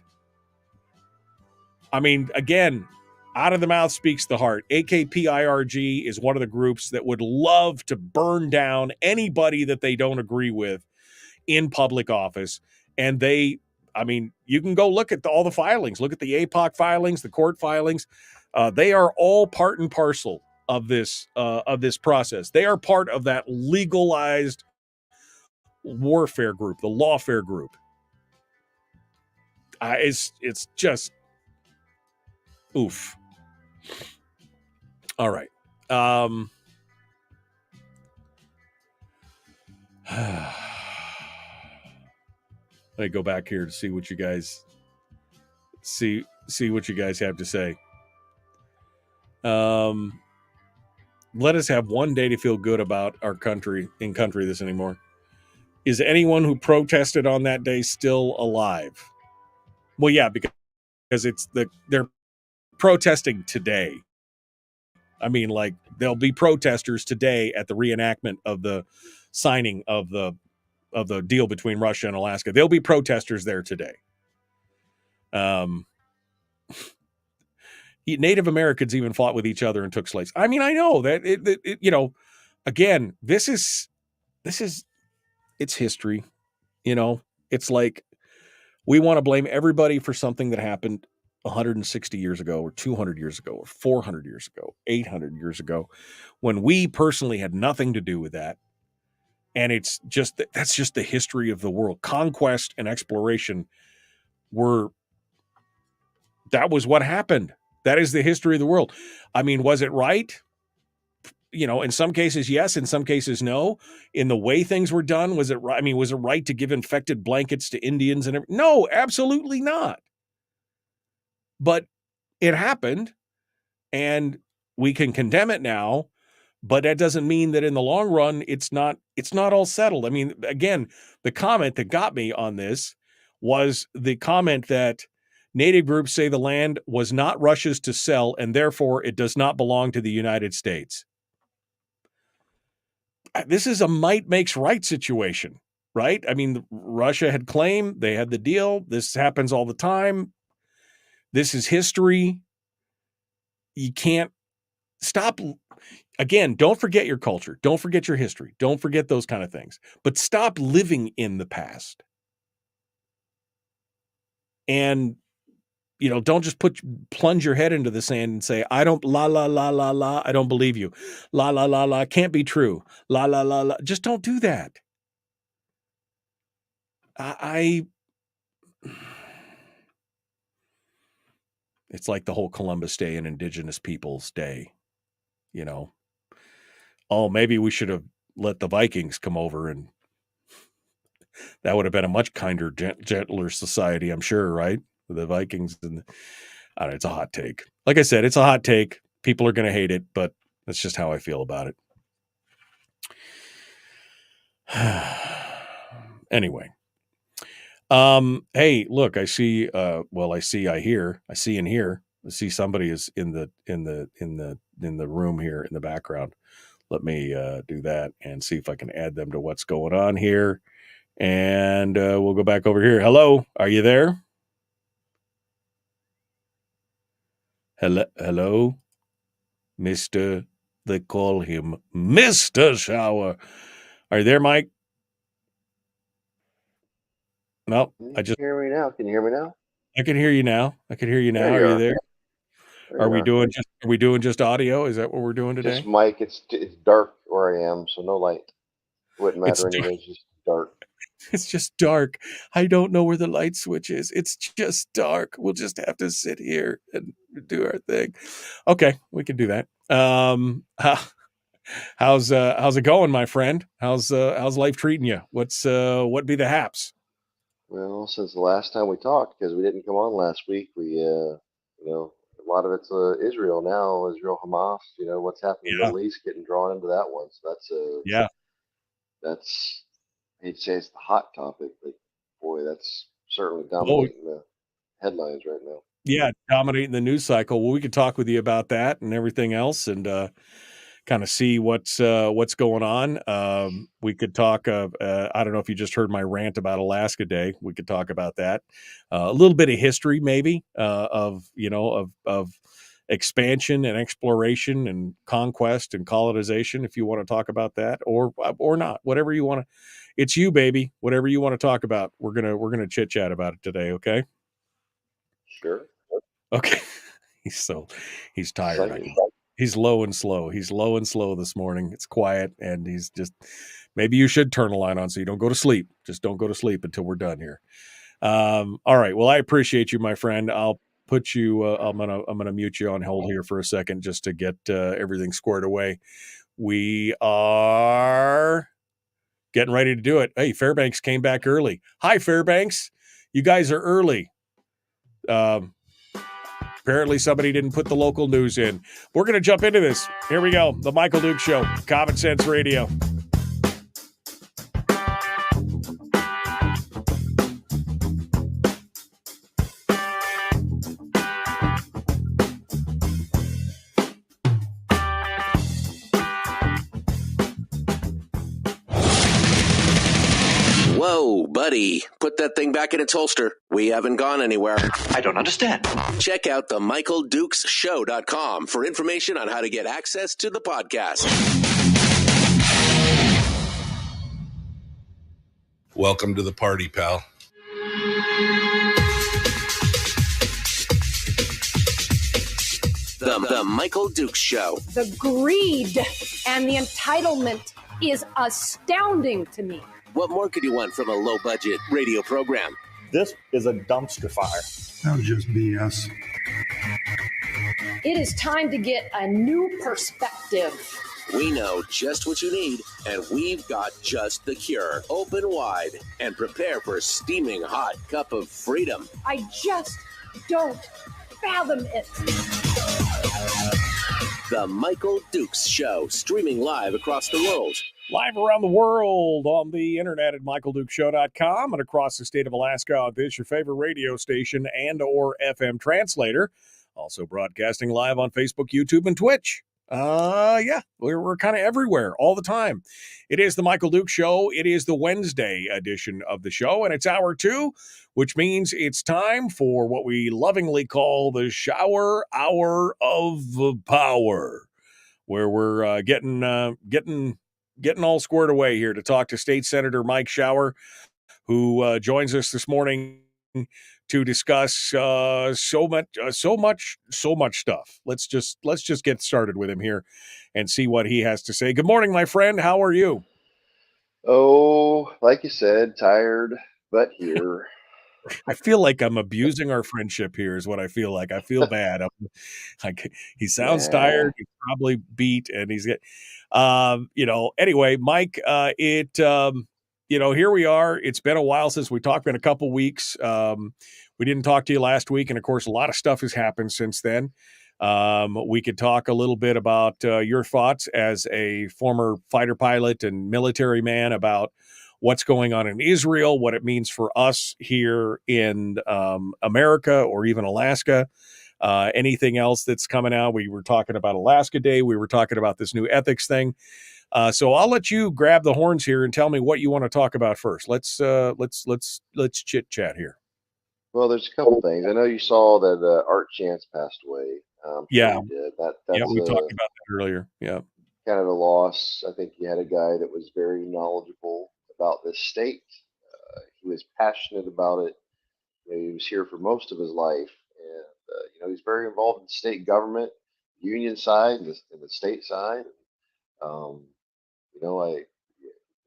I mean, again, out of the mouth speaks the heart. AKPIRG is one of the groups that would love to burn down anybody that they don't agree with in public office. And you can go look at all the filings. Look at the APOC filings, the court filings. They are all part and parcel of this process. They are part of that legalized warfare group, the lawfare group. It's just oof. All right. Let me go back here to see what you guys see what you guys have to say. Let us have one day to feel good about our country this anymore. Is anyone who protested on that day still alive? Well, yeah, because they're protesting today. I mean, like, there'll be protesters today at the reenactment of the signing of the deal between Russia and Alaska. There'll be protesters there today. Native Americans even fought with each other and took slaves. I mean, I know that again, this is it's history. It's like we want to blame everybody for something that happened 160 years ago or 200 years ago or 400 years ago, 800 years ago, when we personally had nothing to do with that. And that's just the history of the world. Conquest and exploration that was what happened. That is the history of the world. I mean, was it right? In some cases, yes. In some cases, no. In the way things were done, was it right? I mean, was it right to give infected blankets to Indians and everything? No, absolutely not. But it happened, and we can condemn it now. But that doesn't mean that in the long run, it's not all settled. I mean, again, the comment that got me on this was the comment that Native groups say the land was not Russia's to sell, and therefore it does not belong to the United States. This is a might makes right situation, right? I mean, Russia had claimed, they had the deal. This happens all the time. This is history. You can't stop. Again, don't forget your culture. Don't forget your history. Don't forget those kind of things. But stop living in the past. And don't just plunge your head into the sand and say, I don't, la, la, la, la, la, I don't believe you. La, la, la, la, can't be true. La, la, la, la. Just don't do that. It's like the whole Columbus Day and Indigenous Peoples Day, Oh, maybe we should have let the Vikings come over, and that would have been a much kinder, gentler society, I'm sure, right? The Vikings, and I don't know, it's a hot take. Like I said, it's a hot take. People are going to hate it, but that's just how I feel about it. Anyway, hey, look, I see. I see somebody is in the room here in the background. Let me do that and see if I can add them to what's going on here, and we'll go back over here. Hello, are you there? Hello, Mr. They call him Mr. Shower. Are you there, Mike? No, I just hear me now. Can you hear me now? I can hear you now. Are you there? Are we doing just audio? Is that what we're doing today? Just mic. It's dark where I am, so no light. Wouldn't matter anyway. It's just dark. It's just dark. I don't know where the light switch is. It's just dark. We'll just have to sit here and do our thing. Okay, we can do that. How's it going, my friend? How's life treating you? What be the haps? Well, since the last time we talked, because we didn't come on last week, we a lot of it's Israel now, Israel Hamas. What's happening in the Middle East, getting drawn into that one. So that's I hate to say it's the hot topic, but boy, that's certainly dominating the headlines right now. Yeah, dominating the news cycle. Well, we could talk with you about that and everything else, and kind of see what's going on. We could talk. I don't know if you just heard my rant about Alaska Day. We could talk about that. A little bit of history, maybe, of expansion and exploration and conquest and colonization. If you want to talk about that, or not, whatever you want to. It's you, baby. Whatever you want to talk about, we're gonna chit chat about it today. Okay. Sure. Okay. He's tired. He's low and slow. He's low and slow this morning. It's quiet, and he's just. Maybe you should turn a light on so you don't go to sleep. Just don't go to sleep until we're done here. All right. Well, I appreciate you, my friend. I'll put you. I'm gonna mute you on hold here for a second just to get everything squared away. We are getting ready to do it. Hey, Fairbanks came back early. Hi, Fairbanks. You guys are early. Apparently somebody didn't put the local news in. We're going to jump into this. Here we go. The Michael Duke Show, Common Sense Radio. Whoa, buddy. Put that thing back in its holster. We haven't gone anywhere. I don't understand. Check out the MichaelDukesShow.com for information on how to get access to the podcast. Welcome to the party, pal. The Michael Dukes Show. The greed and the entitlement is astounding to me. What more could you want from a low-budget radio program? This is a dumpster fire. That was just BS. It is time to get a new perspective. We know just what you need, and we've got just the cure. Open wide and prepare for a steaming hot cup of freedom. I just don't fathom it. The Michael Dukes Show, streaming live across the world. Live around the world on the internet at MichaelDukesShow.com and across the state of Alaska on this, your favorite radio station and or FM translator. Also broadcasting live on Facebook, YouTube, and Twitch. We're kind of everywhere all the time. It is the Michael Duke Show. It is the Wednesday edition of the show, and it's hour 2, which means it's time for what we lovingly call the Shower Hour of Power, where we're getting all squared away here to talk to State Senator Mike Shower, who joins us this morning to discuss so much stuff. Let's just get started with him here and see what he has to say. Good morning, my friend. How are you? Oh, like you said, tired, but here. I feel like I'm abusing our friendship here is what I feel like. I feel bad. He sounds tired. He's probably beat, and he's anyway, Mike, here we are. It's been a while since we talked, been a couple weeks. We didn't talk to you last week. And of course, a lot of stuff has happened since then. We could talk a little bit about your thoughts as a former fighter pilot and military man about what's going on in Israel, what it means for us here in America or even Alaska. Anything else that's coming out. We were talking about Alaska Day. We were talking about this new ethics thing. So I'll let you grab the horns here and tell me what you want to talk about first. Let's chit chat here. Well, there's a couple things. I know you saw that Art Chance passed away. Yeah, he did. That's we talked about that earlier. Yeah, kind of a loss. I think you had a guy that was very knowledgeable about this state. He was passionate about it. He was here for most of his life, and he's very involved in the state government, union side, and the state side.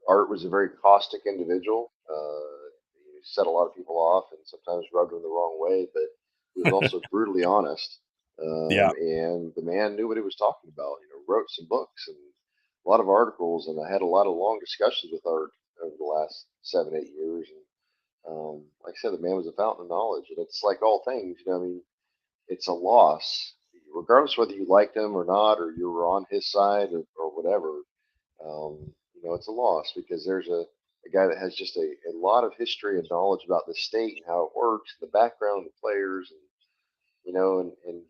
Art was a very caustic individual. He set a lot of people off and sometimes rubbed them the wrong way, but he was also brutally honest. And the man knew what he was talking about. Wrote some books and a lot of articles, and I had a lot of long discussions with Art over the last 7-8 years. And like I said, the man was a fountain of knowledge, and it's like all things. It's a loss, regardless whether you liked him or not, or you were on his side or whatever. It's a loss because there's a guy that has just a lot of history and knowledge about the state and how it works, the background, the players, and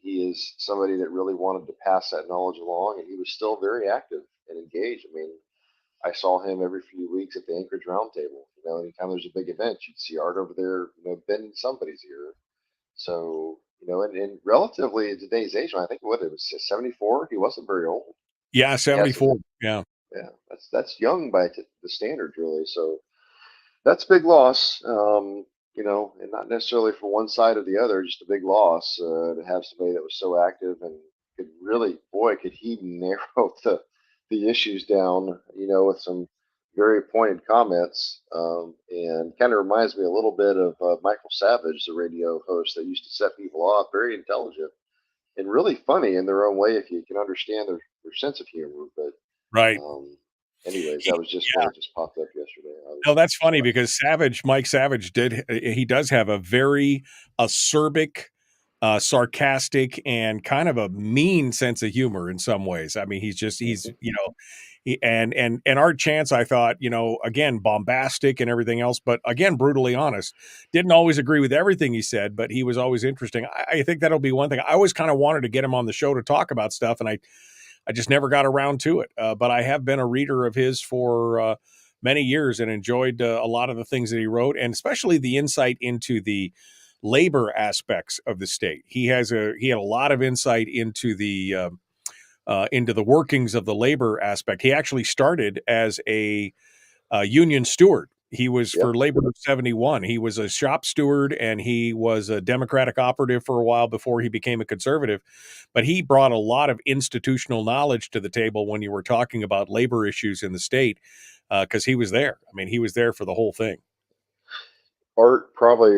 he is somebody that really wanted to pass that knowledge along, and he was still very active and engaged. I mean, I saw him every few weeks at the Anchorage Roundtable. Anytime there's a big event, you'd see Art over there, bending somebody's ear. So, and relatively in today's age, I think it was 74. He wasn't very old. Yeah, 74. Yeah. Yeah, that's young by the standards, really. So that's a big loss, and not necessarily for one side or the other, just a big loss to have somebody that was so active and could really, could he narrow the issues down, with some very pointed comments, and kind of reminds me a little bit of Michael Savage, the radio host that used to set people off, very intelligent and really funny in their own way if you can understand their sense of humor. But right. Anyways, that was just one that just popped up yesterday. No, that's funny because Mike Savage does have a very acerbic, sarcastic, and kind of a mean sense of humor in some ways. I mean, and Art Chance, I thought, again, bombastic and everything else, but again, brutally honest. Didn't always agree with everything he said, but he was always interesting. I think that'll be one thing. I always kind of wanted to get him on the show to talk about stuff, and I just never got around to it. But I have been a reader of his for many years and enjoyed a lot of the things that he wrote, and especially the insight into the labor aspects of the state. He had a lot of insight into the workings of the labor aspect. He actually started as a union steward. He was for Labor 71. He was a shop steward, and he was a Democratic operative for a while before he became a conservative. But he brought a lot of institutional knowledge to the table when you were talking about labor issues in the state, because he was there. I mean, he was there for the whole thing. Art probably,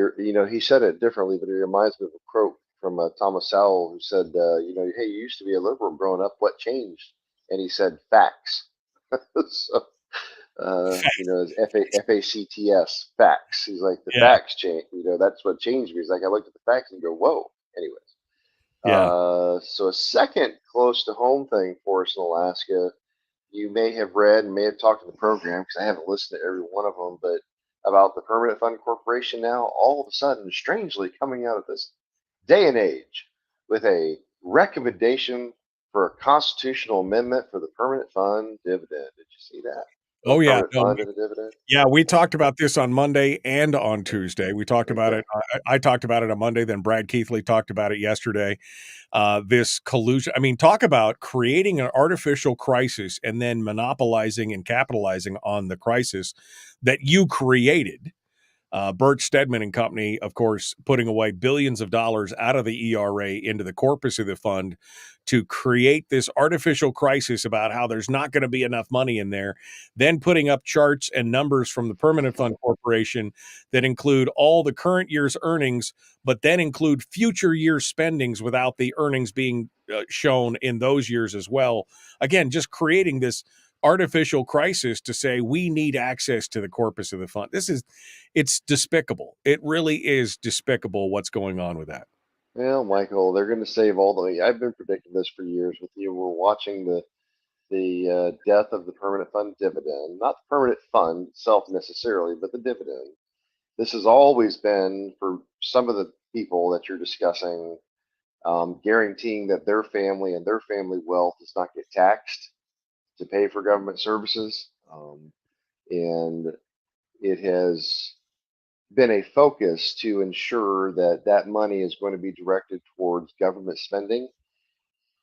he said it differently, but it reminds me of a quote from Thomas Sowell, who said, hey, you used to be a liberal growing up. What changed? And he said, facts. So, as FACTS, facts. He's like, the facts change. That's what changed me. He's like, I looked at the facts and go, whoa. Anyways, so a second close to home thing for us in Alaska, you may have read and may have talked to the program, because I haven't listened to every one of them, but about the Permanent Fund Corporation now, all of a sudden, strangely coming out of this day and age with a recommendation for a constitutional amendment for the Permanent Fund dividend. Did you see that? Oh, yeah. We Yeah, talked about this on Monday and on Tuesday. We talked about it. I talked about it on Monday. Then Brad Keithley talked about it yesterday. This collusion. I mean, talk about creating an artificial crisis and then monopolizing and capitalizing on the crisis that you created. Bert Stedman and company, of course, putting away billions of dollars out of the ERA into the corpus of the fund to create this artificial crisis about how there's not going to be enough money in there, then putting up charts and numbers from the Permanent Fund Corporation that include all the current year's earnings, but then include future year spendings without the earnings being shown in those years as well. Again, just creating this artificial crisis to say we need access to the corpus of the fund. It's despicable. It really is despicable what's going on with that. Well, Michael, they're going to save all the. I've been predicting this for years with you. We're watching the death of the Permanent Fund dividend, not the Permanent Fund itself necessarily, but the dividend. This has always been, for some of the people that you're discussing, guaranteeing that their family and their family wealth does not get taxed to pay for government services. And it has been a focus to ensure that that money is going to be directed towards government spending.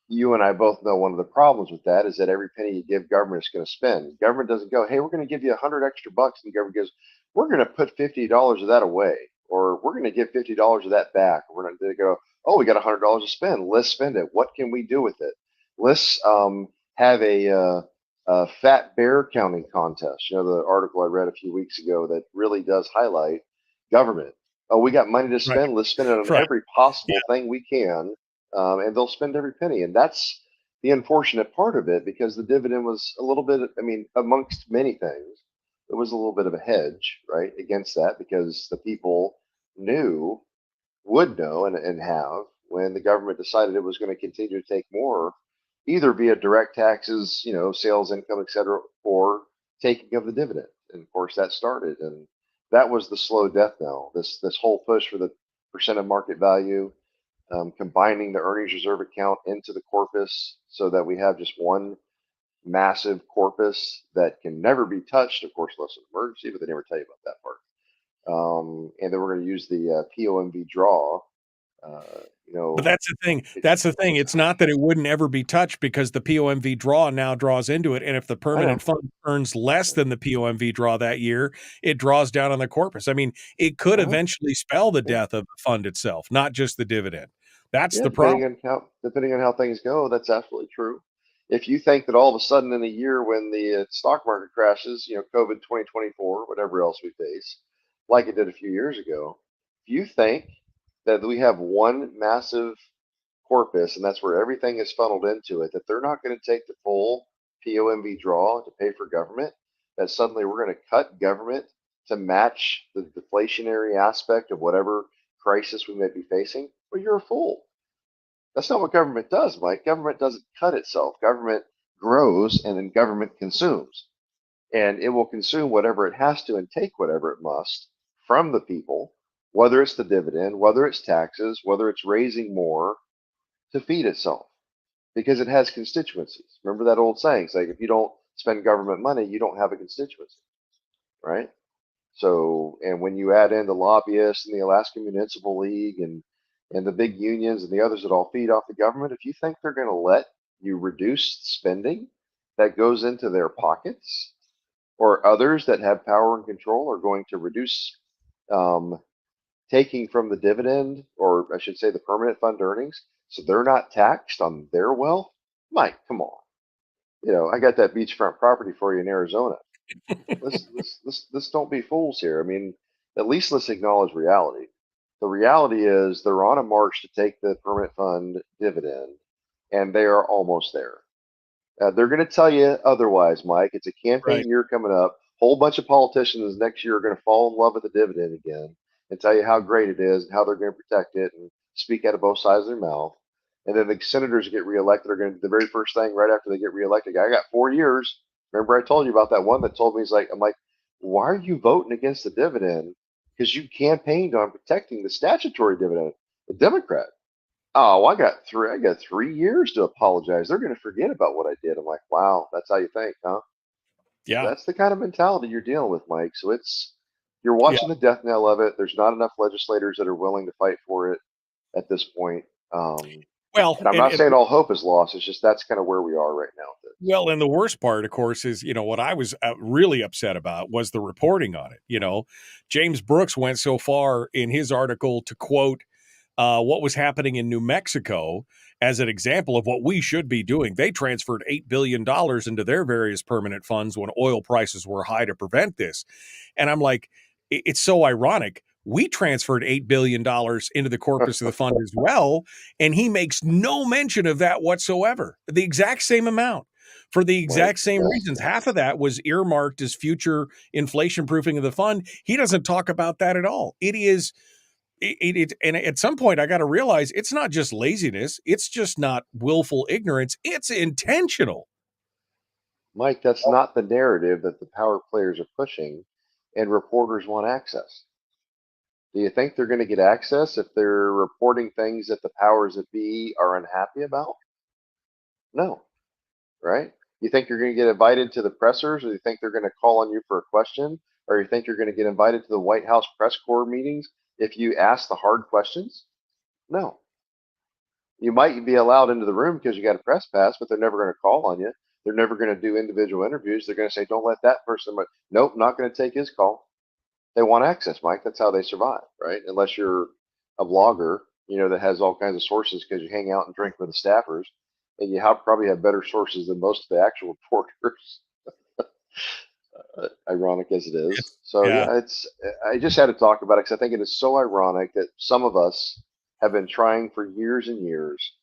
You and I both know one of the problems with that is that every penny you give government is going to spend. Government doesn't go, hey, we're going to give you 100 extra bucks, and the government goes, we're going to put $50 of that away, or we're going to give $50 of that back. We're going to go, oh, we got $100 to spend. Let's spend it. What can we do with it? Let's have a fat bear counting contest. The article I read a few weeks ago that really does highlight government. Oh, we got money to spend. Right. Let's spend it on every possible thing we can. And they'll spend every penny. And that's the unfortunate part of it, because the dividend was a little bit, amongst many things, it was a little bit of a hedge, right, against that, because the people would know and have, when the government decided it was going to continue to take more, either via direct taxes, sales income, et cetera, or taking of the dividend. And of course that started, and that was the slow death knell. This whole push for the percent of market value, combining the earnings reserve account into the corpus so that we have just one massive corpus that can never be touched, of course, unless an emergency, but they never tell you about that part. And then we're going to use the POMV draw. But that's the thing. It's not that it wouldn't ever be touched, because the POMV draw now draws into it. And if the permanent fund earns less than the POMV draw that year, it draws down on the corpus. I mean, it could eventually spell the death of the fund itself, not just the dividend. That's the problem. Depending on how things go, that's absolutely true. If you think that all of a sudden in a year when the stock market crashes, COVID 2024, whatever else we face, like it did a few years ago, if you think that we have one massive corpus and that's where everything is funneled into it, that they're not going to take the full POMV draw to pay for government, that suddenly we're going to cut government to match the deflationary aspect of whatever crisis we may be facing? Well, you're a fool. That's not what government does, Mike. Government doesn't cut itself. Government grows and then government consumes. And it will consume whatever it has to and take whatever it must from the people, whether it's the dividend, whether it's taxes, whether it's raising more to feed itself, because it has constituencies. Remember that old saying, it's like if you don't spend government money, you don't have a constituency, right? So, and when you add in the lobbyists and the Alaska Municipal League and the big unions and the others that all feed off the government, if you think they're going to let you reduce spending that goes into their pockets, or others that have power and control are going to reduce taking from the dividend, or I should say the permanent fund earnings, so they're not taxed on their wealth, Mike, come on. I got that beachfront property for you in Arizona. Let's don't be fools here. I mean, at least let's acknowledge reality. The reality is they're on a march to take the permanent fund dividend, and they are almost there. They're going to tell you otherwise, Mike. It's a campaign year coming up. Whole bunch of politicians next year are going to fall in love with the dividend again and tell you how great it is and how they're going to protect it and speak out of both sides of their mouth. And then the senators get reelected are going to, the very first thing right after they get reelected, I got 4 years. Remember I told you about that one that told me, I'm like, why are you voting against the dividend? Because you campaigned on protecting the statutory dividend. The Democrat. Oh, I got 3 years to apologize. They're going to forget about what I did. I'm like, wow, that's how you think, huh? Yeah. That's the kind of mentality you're dealing with, Mike. So you're watching the death knell of it. There's not enough legislators that are willing to fight for it at this point. Well, and I'm not saying all hope is lost. It's just that's kind of where we are right now. Well, and the worst part, of course, is, what I was really upset about was the reporting on it. James Brooks went so far in his article to quote what was happening in New Mexico as an example of what we should be doing. They transferred $8 billion into their various permanent funds when oil prices were high to prevent this. And I'm like, it's so ironic. We transferred $8 billion into the corpus of the fund as well, and he makes no mention of that whatsoever. The exact same amount for the exact same reasons. Half of that was earmarked as future inflation proofing of the fund. He doesn't talk about that at all. It is, and at some point I got to realize it's not just laziness. It's just not willful ignorance. It's intentional. Mike, that's not the narrative that the power players are pushing, and reporters want access. Do you think they're going to get access if they're reporting things that the powers that be are unhappy about? No, right? You think you're going to get invited to the pressers, or you think they're going to call on you for a question, or you think you're going to get invited to the White House press corps meetings if you ask the hard questions? No. You might be allowed into the room because you got a press pass, but they're never going to call on you. They're never going to do individual interviews. They're going to say, don't let that person, nope, not going to take his call. They want access, Mike. That's how they survive, right? Unless you're a blogger, that has all kinds of sources because you hang out and drink with the staffers, and you probably have better sources than most of the actual reporters. Ironic as it is. So I just had to talk about it because I think it is so ironic that some of us have been trying for years and years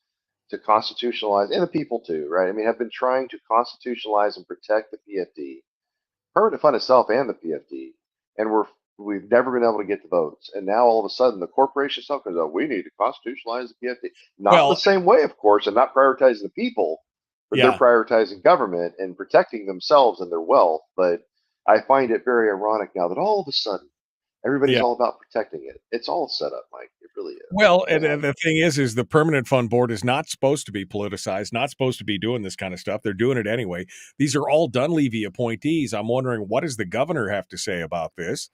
to constitutionalize, and the people too, right? I mean, have been trying to constitutionalize and protect the PFD, permanent fund itself and the PFD, and we've never been able to get the votes. And now all of a sudden the corporation itself goes, oh, we need to constitutionalize the PFD. Not the same way, of course, and not prioritizing the people, but they're prioritizing government and protecting themselves and their wealth. But I find it very ironic now that all of a sudden everybody's all about protecting it. It's all set up, Mike. It really is. Well, and the thing is the Permanent Fund Board is not supposed to be politicized, not supposed to be doing this kind of stuff. They're doing it anyway. These are all Dunleavy appointees. I'm wondering, what does the governor have to say about this?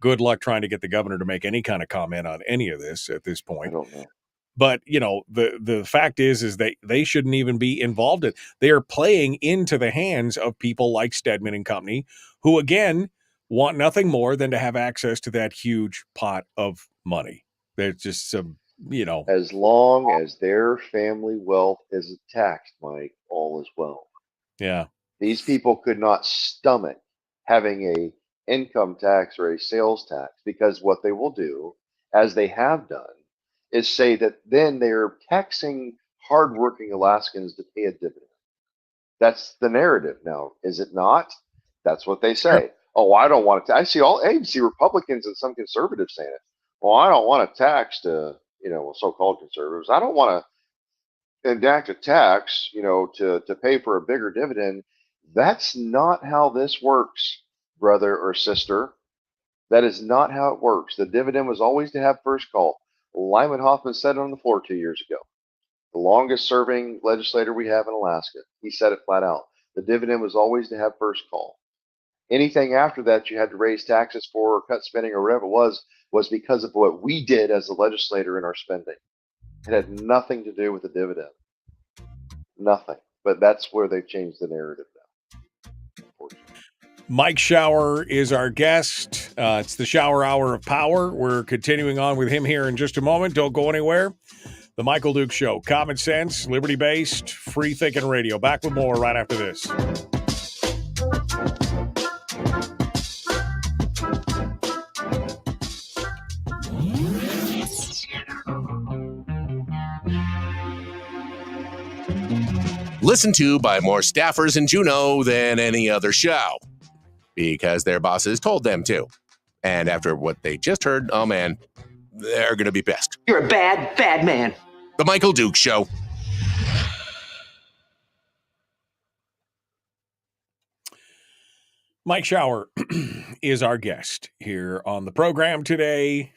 Good luck trying to get the governor to make any kind of comment on any of this at this point. I don't know. But, the fact is they shouldn't even be involved in. They are playing into the hands of people like Stedman and company, who, again, want nothing more than to have access to that huge pot of money. There's just some, As long as their family wealth is taxed, Mike, all is well. Yeah. These people could not stomach having a income tax or a sales tax, because what they will do, as they have done, is say that then they're taxing hardworking Alaskans to pay a dividend. That's the narrative now, is it not? That's what they say. Oh, I don't want to. I even see Republicans and some conservatives saying it. Well, I don't want to tax to, so-called conservatives. I don't want to enact a tax, to pay for a bigger dividend. That's not how this works, brother or sister. That is not how it works. The dividend was always to have first call. Lyman Hoffman said it on the floor 2 years ago. The longest serving legislator we have in Alaska. He said it flat out. The dividend was always to have first call. Anything after that you had to raise taxes for or cut spending or whatever it was because of what we did as a legislator in our spending. It had nothing to do with the dividend. Nothing. But that's where they've changed the narrative now. Mike Shower is our guest. It's the Shower Hour of Power. We're continuing on with him here in just a moment. Don't go anywhere. The Michael Duke Show. Common sense, liberty-based, free-thinking radio. Back with more right after this. Listened to by more staffers in Juneau than any other show, because their bosses told them to. And after what they just heard, oh man, they're going to be pissed. You're a bad, bad man. The Michael Duke Show. Mike Shower is our guest here on the program today,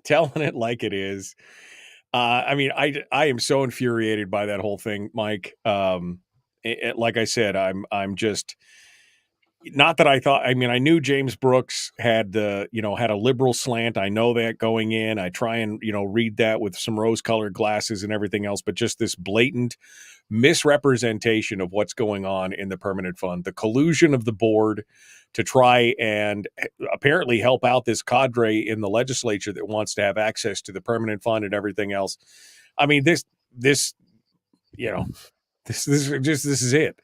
telling it like it is. I am so infuriated by that whole thing, Mike. Like I said, I'm just not that I thought. I mean, I knew James Brooks had a liberal slant. I know that going in. I try and read that with some rose-colored glasses and everything else, but just this blatant misrepresentation of what's going on in the permanent fund, the collusion of the board to try and apparently help out this cadre in the legislature that wants to have access to the permanent fund and everything else. I mean, this is it.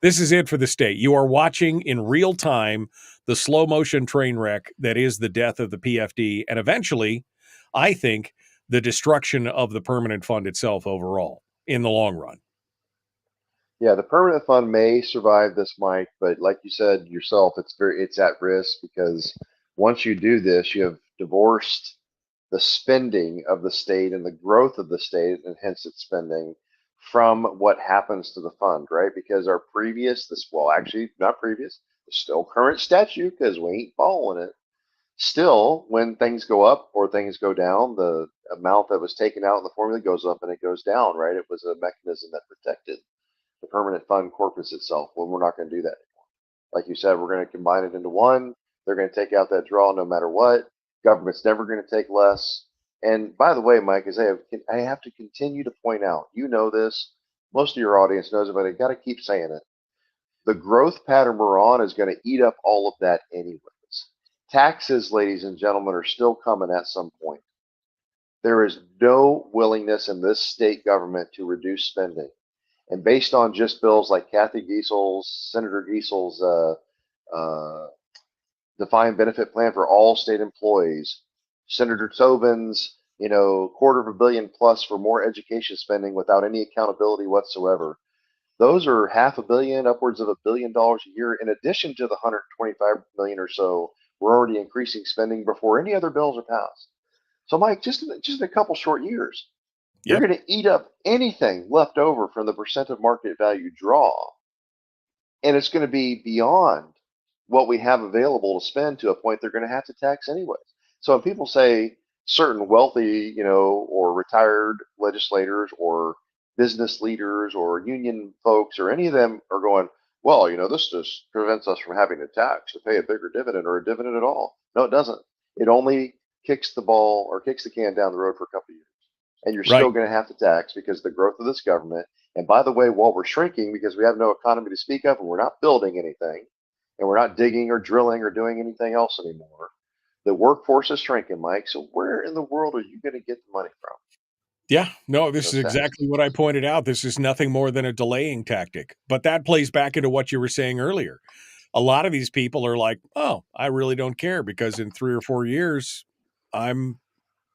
This is it for the state. You are watching in real time the slow motion train wreck that is the death of the PFD, and eventually, I think, the destruction of the permanent fund itself overall in the long run. Yeah, the permanent fund may survive this, Mike, but like you said yourself, it's at risk because once you do this, you have divorced the spending of the state and the growth of the state and hence its spending from what happens to the fund, right? Because our still current statute, because we ain't following it. Still, when things go up or things go down, the amount that was taken out in the formula goes up and it goes down, right? It was a mechanism that protected the permanent fund corpus itself. Well, we're not going to do that anymore. Like you said, we're going to combine it into one. They're going to take out that draw no matter what. Government's never going to take less. And by the way, Mike, as I have to continue to point out, you know this, most of your audience knows about it, got to keep saying it. The growth pattern we're on is going to eat up all of that anyways. Taxes, ladies and gentlemen, are still coming at some point. There is no willingness in this state government to reduce spending. And based on just bills like Kathy Giesel's, Senator Giesel's defined benefit plan for all state employees, Senator Tobin's, $250 million plus for more education spending without any accountability whatsoever. Those are $500 million, upwards of $1 billion a year, in addition to the $125 million or so we're already increasing spending before any other bills are passed. So, Mike, just in a couple short years, you're going to eat up anything left over from the percent of market value draw, and it's going to be beyond what we have available to spend to a point they're going to have to tax anyways. So when people say certain wealthy, or retired legislators or business leaders or union folks or any of them are going, well, this just prevents us from having to tax to pay a bigger dividend or a dividend at all. No, it doesn't. It only kicks the can down the road for a couple of years. And you're still going to have to tax because of the growth of this government. And by the way, while we're shrinking because we have no economy to speak of and we're not building anything and we're not digging or drilling or doing anything else anymore, the workforce is shrinking, Mike. So where in the world are you going to get the money from? Yeah, no, this is exactly what I pointed out. This is nothing more than a delaying tactic. But that plays back into what you were saying earlier. A lot of these people are like, oh, I really don't care because in 3 or 4 years, I'm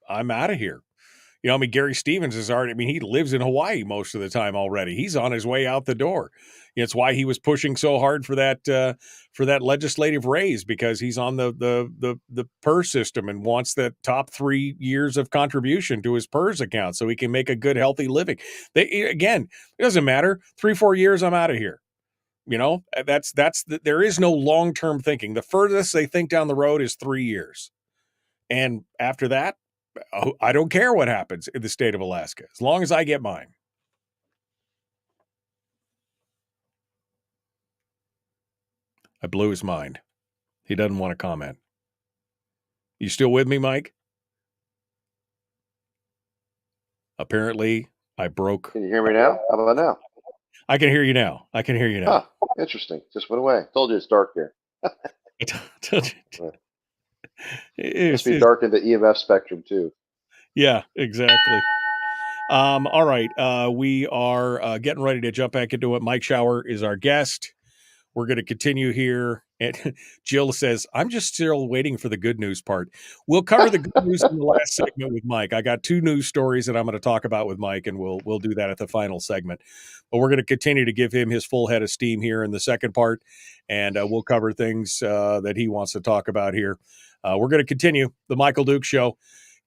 out of here. I mean, Gary Stevens is already, I mean, he lives in Hawaii most of the time already. He's on his way out the door. It's why he was pushing so hard for that legislative raise, because he's on the PERS system and wants that top 3 years of contribution to his PERS account so he can make a good, healthy living. Again, it doesn't matter. 3-4 years, I'm out of here. There is no long-term thinking. The furthest they think down the road is 3 years. And after that, I don't care what happens in the state of Alaska, as long as I get mine. I blew his mind. He doesn't want to comment. You still with me, Mike? Apparently, I broke. Can you hear me now? How about now? I can hear you now. Huh, interesting. Just went away. Told you it's dark here. It must be dark in the EMF spectrum, too. Yeah, exactly. All right. We are getting ready to jump back into it. Mike Shower is our guest. We're going to continue here. And Jill says, I'm just still waiting for the good news part. We'll cover the good news in the last segment with Mike. I got 2 news stories that I'm going to talk about with Mike, and we'll do that at the final segment. But we're going to continue to give him his full head of steam here in the second part, and we'll cover things that he wants to talk about here. We're going to continue the Michael Duke Show.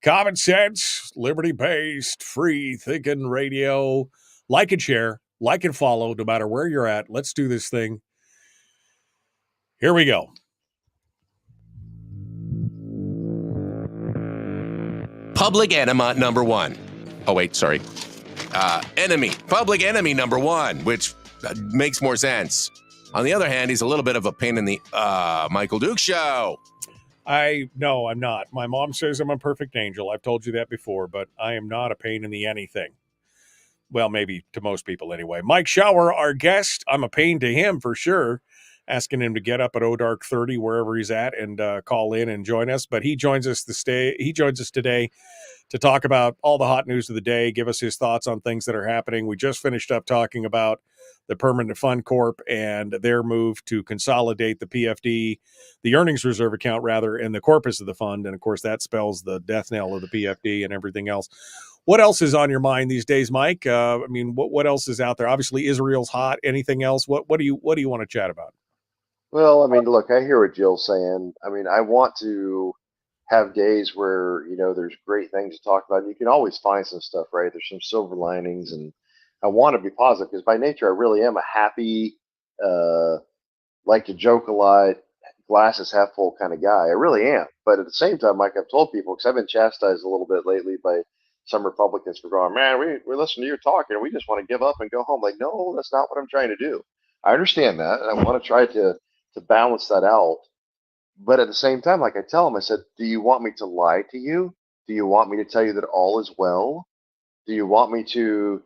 Common sense, liberty-based, free-thinking radio. Like and share, like and follow, no matter where you're at. Let's do this thing. Here we go. Public enema number 1. Oh, wait, sorry. Public enemy number 1, which makes more sense. On the other hand, he's a little bit of a pain in the Michael Duke Show. No, I'm not. My mom says I'm a perfect angel. I've told you that before, but I am not a pain in the anything. Well, maybe to most people anyway. Mike Shower, our guest. I'm a pain to him for sure. Asking him to get up at O'Dark 30 wherever he's at and call in and join us. But he joins us today to talk about all the hot news of the day, give us his thoughts on things that are happening. We just finished up talking about the Permanent Fund Corp and their move to consolidate the PFD, the earnings reserve account rather, and the corpus of the fund. And of course, that spells the death knell of the PFD and everything else. What else is on your mind these days, Mike? I mean, what else is out there? Obviously, Israel's hot. Anything else? What do you want to chat about? Well, I mean, look, I hear what Jill's saying. I mean, I want to have days where, there's great things to talk about. You can always find some stuff, right? There's some silver linings, and I want to be positive because by nature, I really am a happy, like to joke a lot, glasses half full kind of guy. I really am. But at the same time, like I've told people, because I've been chastised a little bit lately by some Republicans for going, man, we listen to your talk and we just want to give up and go home. Like, no, that's not what I'm trying to do. I understand that, and I want to try to balance that out. But at the same time, like I tell them, I said, do you want me to lie to you? Do you want me to tell you that all is well? Do you want me to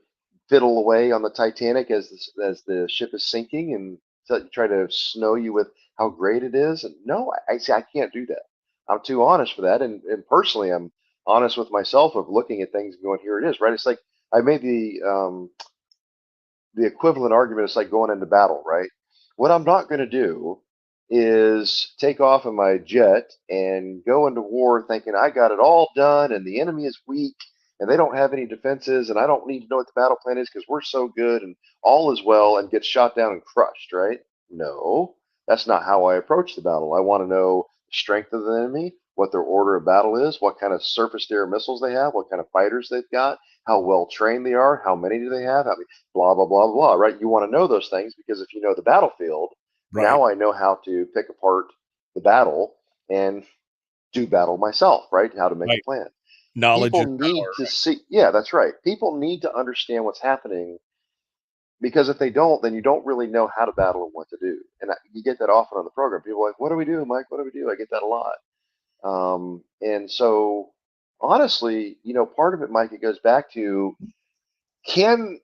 fiddle away on the Titanic as the ship is sinking and try to snow you with how great it is? And no, I say I can't do that. I'm too honest for that. And personally, I'm honest with myself of looking at things and going, here it is, right? It's like I made the equivalent argument. It's like going into battle, right? What I'm not going to do is take off in my jet and go into war thinking I got it all done and the enemy is weak and they don't have any defenses and I don't need to know what the battle plan is because we're so good and all is well, and get shot down and crushed, right? No, that's not how I approach the battle. I want to know the strength of the enemy, what their order of battle is, what kind of surface-to-air missiles they have, what kind of fighters they've got, how well trained they are, how many do they have, blah, blah, blah, blah, right? You want to know those things because if you know the battlefield, right, now I know how to pick apart the battle and do battle myself, right? How to make a plan. Knowledge people need to see. Yeah, that's right. People need to understand what's happening because if they don't, then you don't really know how to battle and what to do. And you get that often on the program. People are like, what do we do, Mike? What do we do? I get that a lot. And so honestly, part of it, Mike, it goes back to and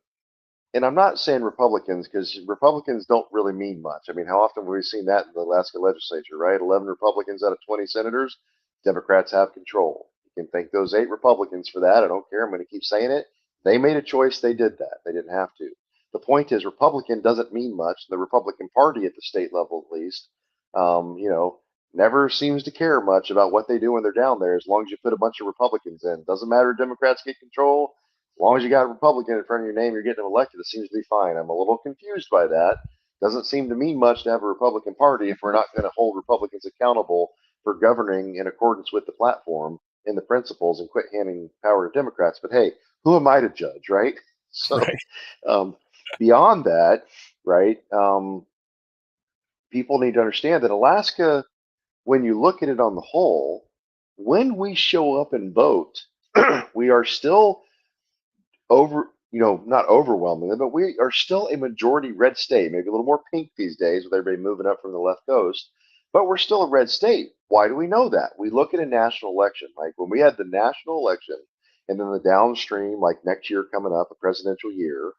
I'm not saying Republicans because Republicans don't really mean much. I mean, how often have we seen that in the Alaska legislature, right? 11 Republicans out of 20 senators, Democrats have control. You can thank those 8 Republicans for that. I don't care. I'm going to keep saying it. They made a choice. They did that. They didn't have to. The point is Republican doesn't mean much. The Republican Party at the state level, at least, never seems to care much about what they do when they're down there, as long as you put a bunch of Republicans in. Doesn't matter if Democrats get control. As long as you got a Republican in front of your name, you're getting them elected. It seems to be fine. I'm a little confused by that. Doesn't seem to mean much to have a Republican Party if we're not going to hold Republicans accountable for governing in accordance with the platform and the principles and quit handing power to Democrats. But hey, who am I to judge, right? So beyond that, right, people need to understand that Alaska, when you look at it on the whole, when we show up and vote, we are still not overwhelmingly, but we are still a majority red state, maybe a little more pink these days with everybody moving up from the left coast, but we're still a red state. Why do we know that? We look at a national election, like when we had the national election and then the downstream, like next year coming up, a presidential year,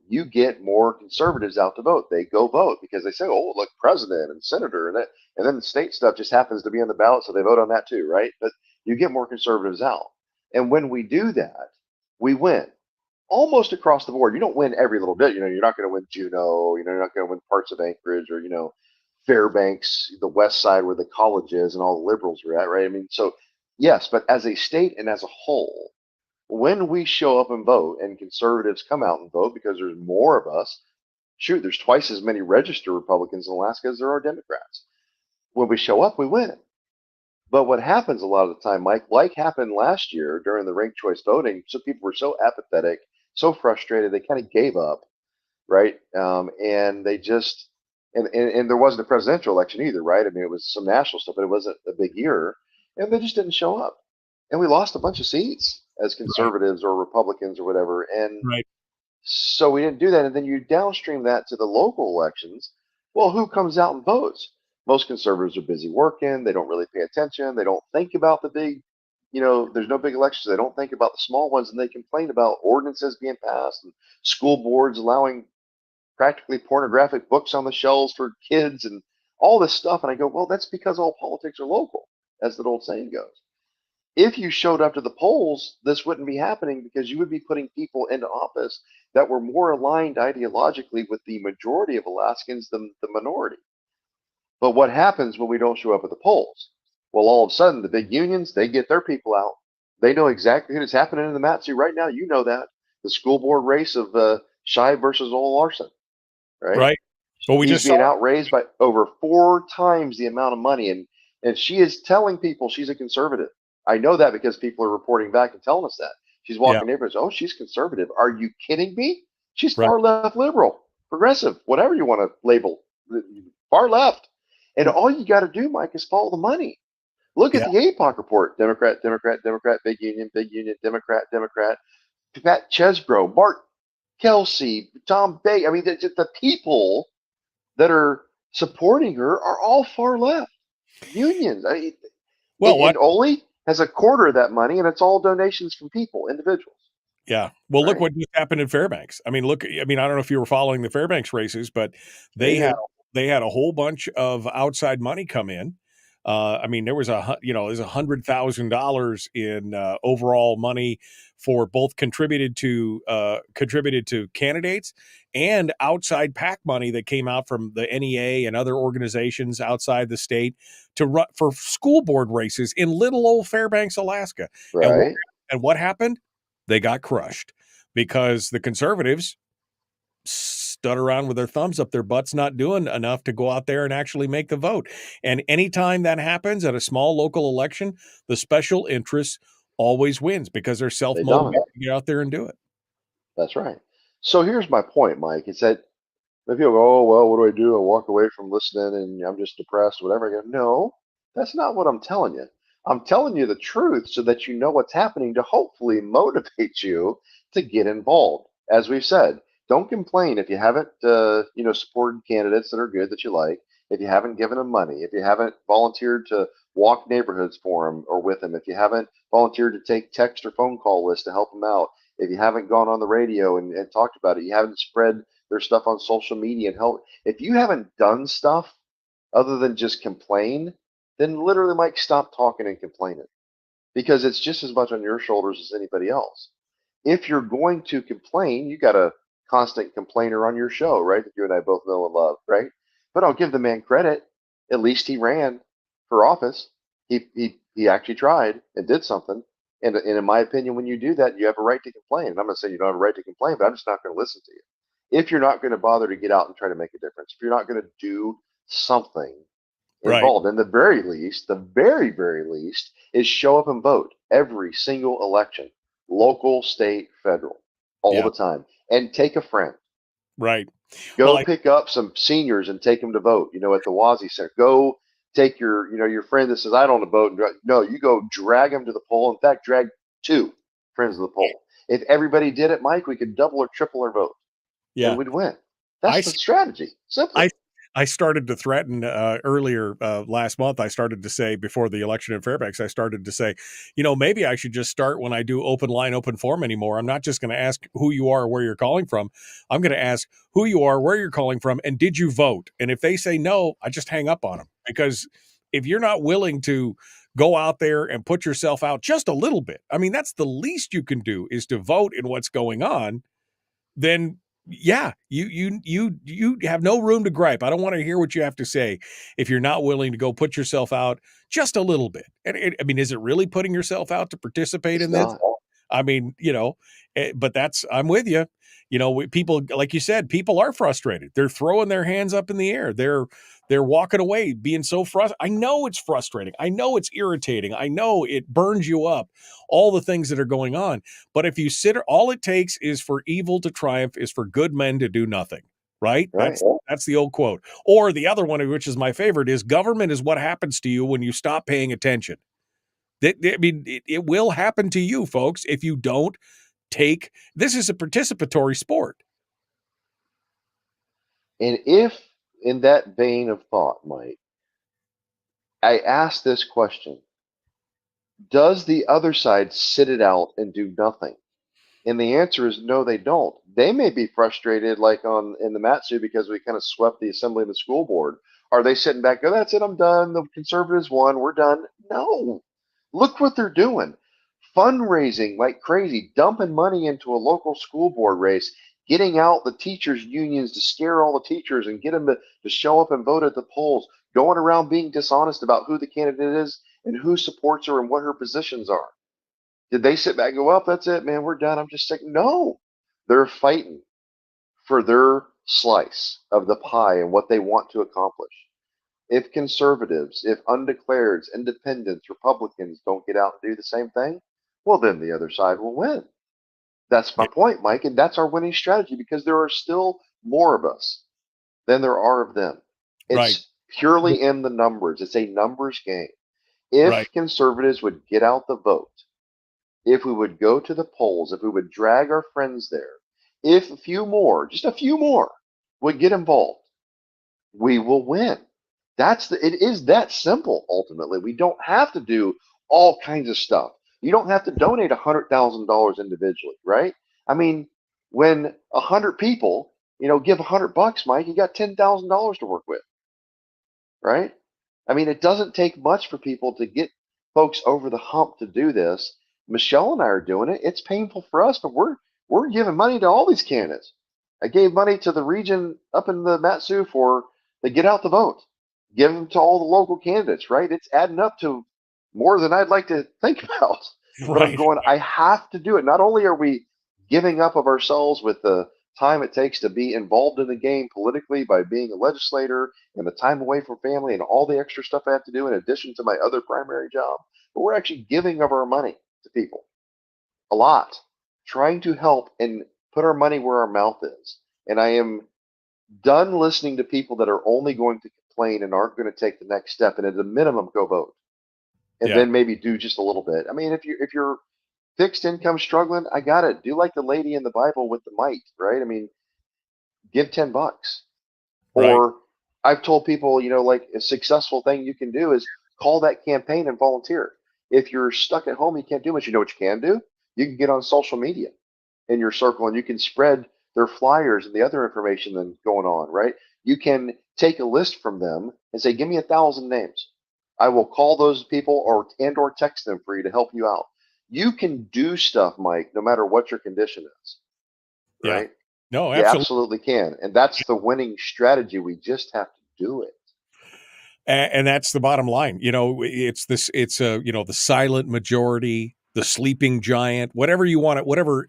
you get more conservatives out to vote. They go vote because they say, oh, look, president and senator, and then the state stuff just happens to be on the ballot, so they vote on that too, right? But you get more conservatives out. And when we do that, we win almost across the board. You don't win every little bit. You're not going to win Juneau. You're not going to win parts of Anchorage or, Fairbanks, the west side where the college is and all the liberals are at, right? I mean, so yes, but as a state and as a whole, when we show up and vote and conservatives come out and vote because there's more of us, shoot, there's twice as many registered Republicans in Alaska as there are Democrats. When we show up, we win. But what happens a lot of the time, Mike, like happened last year during the ranked choice voting, so people were so apathetic, so frustrated, they kind of gave up, right? And they just, and there wasn't a presidential election either, right? I mean, it was some national stuff, but it wasn't a big year, and they just didn't show up. And we lost a bunch of seats as conservatives or Republicans or whatever. And so we didn't do that. And then you downstream that to the local elections. Well, who comes out and votes? Most conservatives are busy working. They don't really pay attention. They don't think about the big, there's no big elections. They don't think about the small ones, and they complain about ordinances being passed and school boards allowing practically pornographic books on the shelves for kids and all this stuff. And I go, well, that's because all politics are local, as the old saying goes. If you showed up to the polls, this wouldn't be happening because you would be putting people into office that were more aligned ideologically with the majority of Alaskans than the minority. But what happens when we don't show up at the polls? Well, all of a sudden, the big unions, they get their people out. They know exactly what's happening in the Mat-Su right now. You know that. The school board race of Shive versus Ole Larson, right? Right. Well, He's being outraised by over 4 times the amount of money. And she is telling people she's a conservative. I know that because people are reporting back and telling us that. She's walking neighborhoods. Oh, she's conservative. Are you kidding me? She's far left liberal, progressive, whatever you want to label, far left. And all you got to do, Mike, is follow the money. Look at the APOC report. Democrat, Democrat, Democrat, big union, Democrat, Democrat. Pat Chesbro, Mark Kelsey, Tom Bay. I mean, the people that are supporting her are all far left. Unions. And Ole has a quarter of that money, and it's all donations from people, individuals. Yeah. Well, look what just happened in Fairbanks. I don't know if you were following the Fairbanks races, but they had a whole bunch of outside money come in. There was $100,000 in overall money for both contributed to candidates and outside PAC money that came out from the NEA and other organizations outside the state to run for school board races in little old Fairbanks, Alaska. Right. And what happened? They got crushed because the conservatives stood around with their thumbs up their butts, not doing enough to go out there and actually make the vote. And anytime that happens at a small local election, the special interest always wins because they're self-motivated to get out there and do it. That's right. So here's my point, Mike. It's that if people go, oh, well, what do I do? I walk away from listening and I'm just depressed, whatever. I go, no, that's not what I'm telling you. I'm telling you the truth so that you know what's happening to hopefully motivate you to get involved. As we've said, don't complain if you haven't, supported candidates that are good that you like, if you haven't given them money, if you haven't volunteered to walk neighborhoods for them or with them, if you haven't volunteered to take text or phone call lists to help them out, if you haven't gone on the radio and talked about it, you haven't spread their stuff on social media and help. If you haven't done stuff other than just complain, then literally, Mike, stop talking and complaining because it's just as much on your shoulders as anybody else. If you're going to complain, you got a constant complainer on your show, right? That you and I both know and love, right? But I'll give the man credit. At least he ran for office. He actually tried and did something. And in my opinion, when you do that, you have a right to complain. And I'm not saying you don't have a right to complain, but I'm just not going to listen to you. If you're not going to bother to get out and try to make a difference, if you're not going to do something involved, and the very least, the very, very least, is show up and vote every single election, local, state, federal, all the time, and take a friend. Right. Go pick up some seniors and take them to vote. At the Wazee Center. Go take your friend that says I don't want to vote. No, you go drag them to the poll. In fact, drag 2 friends to the poll. If everybody did it, Mike, we could double or triple our vote. Yeah, and we'd win. That's the strategy. Simply. I started to threaten earlier last month. I started to say before the election in Fairbanks, I started to say, maybe I should just start when I do open line, open forum anymore. I'm not just going to ask who you are or where you're calling from. I'm going to ask who you are, where you're calling from, and did you vote? And if they say no, I just hang up on them, because if you're not willing to go out there and put yourself out just a little bit, I mean, that's the least you can do, is to vote in what's going on. Then yeah, you have no room to gripe. I don't want to hear what you have to say if you're not willing to go put yourself out just a little bit. And I mean, is it really putting yourself out to participate in this? I mean, but I'm with you. People, like you said, people are frustrated. They're throwing their hands up in the air. They're walking away being so frustrated. I know it's frustrating. I know it's irritating. I know it burns you up, all the things that are going on. But if you all it takes is for evil to triumph, is for good men to do nothing. Right? That's the old quote. Or the other one, which is my favorite, is government is what happens to you when you stop paying attention. It will happen to you, folks, if you don't this is a participatory sport. And if, in that vein of thought, Mike, I ask this question: does the other side sit it out and do nothing? And the answer is no, they don't. They may be frustrated, like in the Mat-Su, because we kind of swept the assembly and the school board. Are they sitting back, go, that's it, I'm done, the conservatives won, we're done? No. Look what they're doing. Fundraising like crazy, dumping money into a local school board race, getting out the teachers' unions to scare all the teachers and get them to show up and vote at the polls, going around being dishonest about who the candidate is and who supports her and what her positions are. Did they sit back and go, well, that's it, man, we're done, I'm just sick? No. They're fighting for their slice of the pie and what they want to accomplish. If conservatives, if undeclareds, independents, Republicans don't get out and do the same thing, well, then the other side will win. That's my point, Mike, and that's our winning strategy, because there are still more of us than there are of them. It's purely in the numbers. It's a numbers game. If conservatives would get out the vote, if we would go to the polls, if we would drag our friends there, if a few more, just a few more, would get involved, we will win. It is that simple, ultimately. We don't have to do all kinds of stuff. You don't have to donate $100,000 individually, right? I mean, when 100 people, give $100, Mike, you got $10,000 to work with, right? I mean, it doesn't take much for people to get folks over the hump to do this. Michelle and I are doing it. It's painful for us, but we're giving money to all these candidates. I gave money to the region up in the Mat-Su to get out the vote. Give them to all the local candidates, right? It's adding up to more than I'd like to think about. But I'm going, I have to do it. Not only are we giving up of ourselves with the time it takes to be involved in the game politically by being a legislator and the time away from family and all the extra stuff I have to do in addition to my other primary job, but we're actually giving of our money to people. A lot. Trying to help and put our money where our mouth is. And I am done listening to people that are only going to complain and aren't going to take the next step, and at a minimum go vote. And then maybe do just a little bit. I mean, if you're fixed income struggling, I got it. Do like the lady in the Bible with the mite, right? I mean, give $10. Or I've told people, like a successful thing you can do is call that campaign and volunteer. If you're stuck at home, you can't do much. You know what you can do? You can get on social media in your circle and you can spread their flyers and the other information that's going on, right? You can take a list from them and say, give me 1,000 names. I will call those people or text them for you to help you out. You can do stuff, Mike, no matter what your condition is. Right? No, absolutely. You absolutely can. And that's the winning strategy. We just have to do it. And that's the bottom line. It's the silent majority, the sleeping giant, whatever you want it, whatever,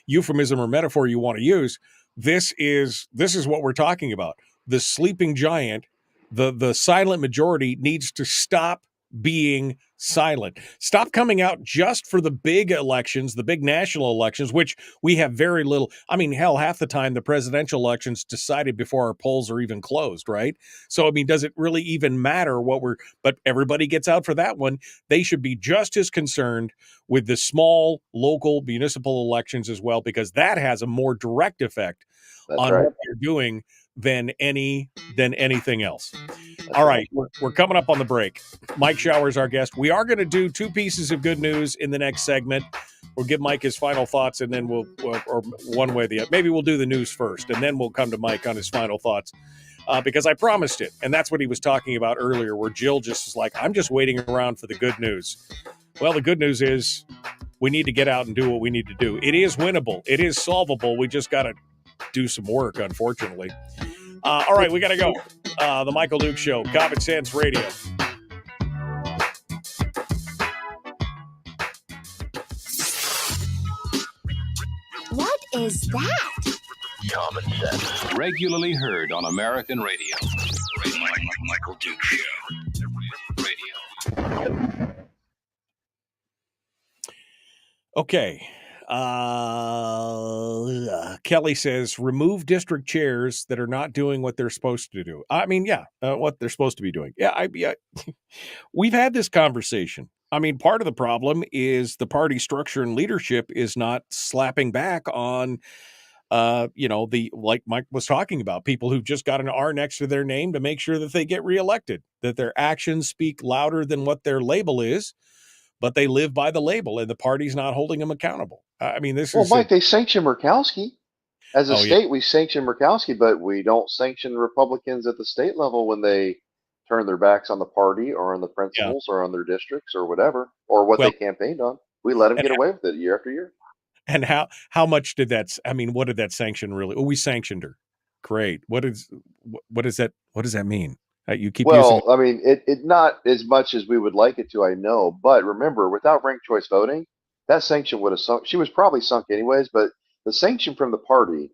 euphemism or metaphor you want to use. This is what we're talking about. The sleeping giant, the silent majority needs to stop being silent. Stop coming out just for the big elections, the big national elections, which we have very little. I mean, hell, half the time the presidential elections decided before our polls are even closed, right? So, I mean, does it really even matter but everybody gets out for that one. They should be just as concerned with the small local municipal elections as well, because that has a more direct effect on what they're doing than anything else. All right, we're coming up on the break. Mike Shower is our guest. We are going to do two pieces of good news in the next segment. We'll give Mike his final thoughts, and then or one way or the other. Maybe we'll do the news first, and then we'll come to Mike on his final thoughts, because I promised it. And that's what he was talking about earlier, where Jill just was like, I'm just waiting around for the good news. Well, the good news is we need to get out and do what we need to do. It is winnable. It is solvable. We just got to do some work, unfortunately. All right, we got to go. The Michael Duke Show, Common Sense Radio. What is that? Common Sense. Regularly heard on American radio. Michael Duke Show. Radio. Okay. Kelly says, remove district chairs that are not doing what they're supposed to do. I mean, what they're supposed to be doing. We've had this conversation. I mean, part of the problem is the party structure and leadership is not slapping back on, like Mike was talking about, people who've just got an R next to their name to make sure that they get reelected, that their actions speak louder than what their label is, but they live by the label and the party's not holding them accountable. I mean, Mike, they sanction Murkowski. As a state, we sanction Murkowski, but we don't sanction Republicans at the state level when they turn their backs on the party or on the principles or on their districts or whatever, or what they campaigned on. We let them get away with it year after year. And how much did that? I mean, what did that sanction really? Oh, we sanctioned her. Great. What is that? What does that mean? You keep using. I mean, it not as much as we would like it to, I know, but remember, without ranked choice voting, that sanction would have sunk. She was probably sunk anyways, but the sanction from the party,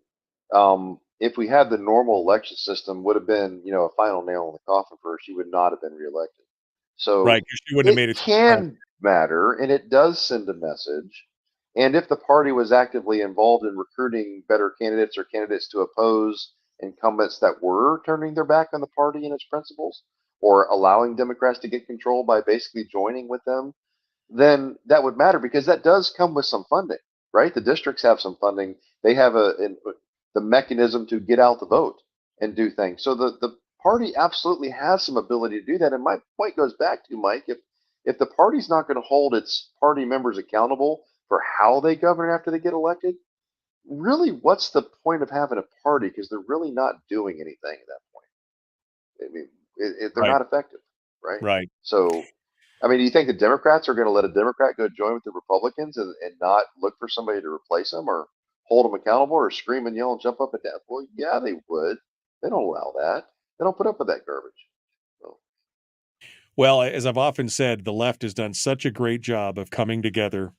if we had the normal election system, would have been, a final nail in the coffin for her. She would not have been reelected. So right, she wouldn't have made it. Can matter, and it does send a message. And if the party was actively involved in recruiting better candidates or candidates to oppose incumbents that were turning their back on the party and its principles, or allowing Democrats to get control by basically joining with them, then that would matter, because that does come with some funding, right? The districts have some funding. They have the mechanism to get out the vote and do things. So the party absolutely has some ability to do that. And my point goes back to, Mike, if the party's not going to hold its party members accountable for how they govern after they get elected, really, what's the point of having a party? Because they're really not doing anything at that point. I mean, they're not effective, right? Right. So, I mean, do you think the Democrats are going to let a Democrat go join with the Republicans and not look for somebody to replace them or hold them accountable or scream and yell and jump up and down? Well, yeah, they would. They don't allow that. They don't put up with that garbage. So. Well, as I've often said, the left has done such a great job of coming together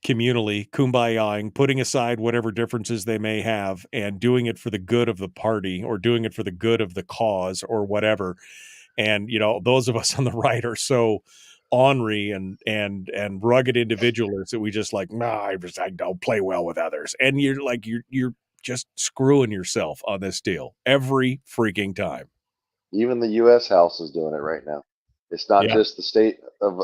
communally, kumbayaing, putting aside whatever differences they may have and doing it for the good of the party or doing it for the good of the cause or whatever. And, those of us on the right are so ornery and rugged individualists that we just like, I don't play well with others. And you're like, you're just screwing yourself on this deal every freaking time. Even the U.S. House is doing it right now. It's not just the state of.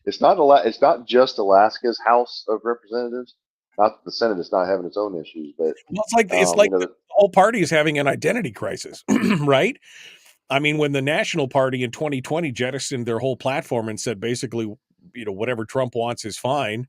It's not just Alaska's House of Representatives. Not that the Senate is not having its own issues, but it's like the whole party is having an identity crisis, right? I mean, when the National Party in 2020 jettisoned their whole platform and said basically, whatever Trump wants is fine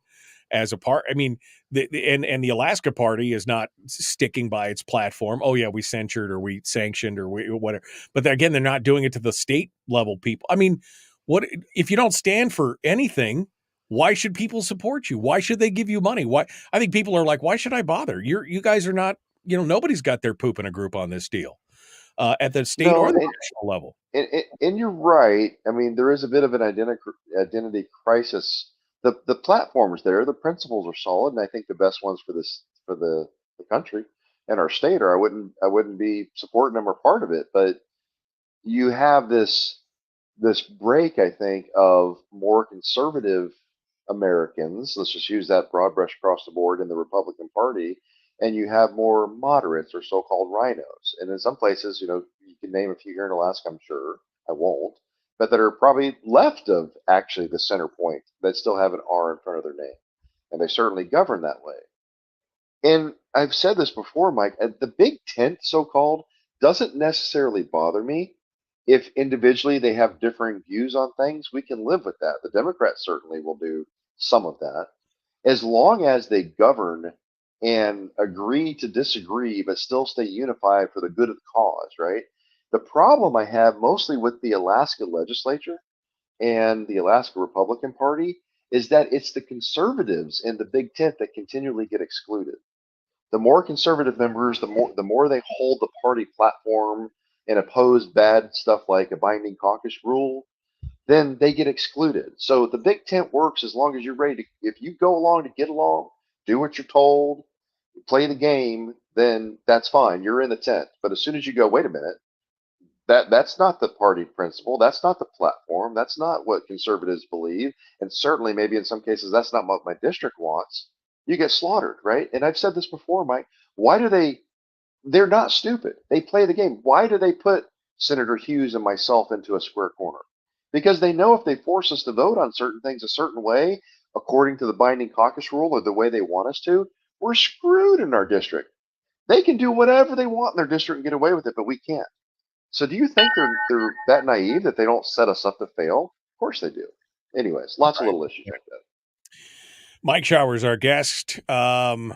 as a part. I mean, and the Alaska Party is not sticking by its platform. Oh yeah, we censured or we sanctioned or whatever. But again, they're not doing it to the state level people. I mean, what if you don't stand for anything? Why should people support you? Why should they give you money? Why? I think people are like, why should I bother? You guys are not. Nobody's got their poop in a group on this deal. at the state or the national level. And you're right. I mean, there is a bit of an identity crisis. The platforms there, the principles are solid, and I think the best ones for the country and our state, or I wouldn't be supporting them or part of it. But you have this break, I think, of more conservative Americans. Let's just use that broad brush across the board in the Republican Party, and you have more moderates or so-called rhinos. And in some places, you can name a few here in Alaska, I'm sure. I won't, but that are probably left of actually the center point that still have an R in front of their name, and they certainly govern that way. And I've said this before, Mike. The Big Tent, so-called, doesn't necessarily bother me. If individually they have differing views on things, we can live with that. The Democrats certainly will do some of that, as long as they govern and agree to disagree, but still stay unified for the good of the cause, right? The problem I have mostly with the Alaska legislature and the Alaska Republican Party is that it's the conservatives in the Big Tent that continually get excluded. The more conservative members, the more they hold the party platform and oppose bad stuff like a binding caucus rule, then they get excluded. So the Big Tent works as long as you're ready to, if you go along to get along, do what you're told, play the game, then that's fine. You're in the tent. But as soon as you go, wait a minute, that's not the party principle. That's not the platform. That's not what conservatives believe. And certainly, maybe in some cases, that's not what my district wants. You get slaughtered, right? And I've said this before, Mike. Why do they're not stupid. They play the game. Why do they put Senator Hughes and myself into a square corner? Because they know if they force us to vote on certain things a certain way, according to the binding caucus rule or the way they want us to, we're screwed in our district. They can do whatever they want in their district and get away with it, but we can't. So do you think they're that naive that they don't set us up to fail? Of course they do. Anyways, lots of little issues like that. Mike Showers, our guest. Oh,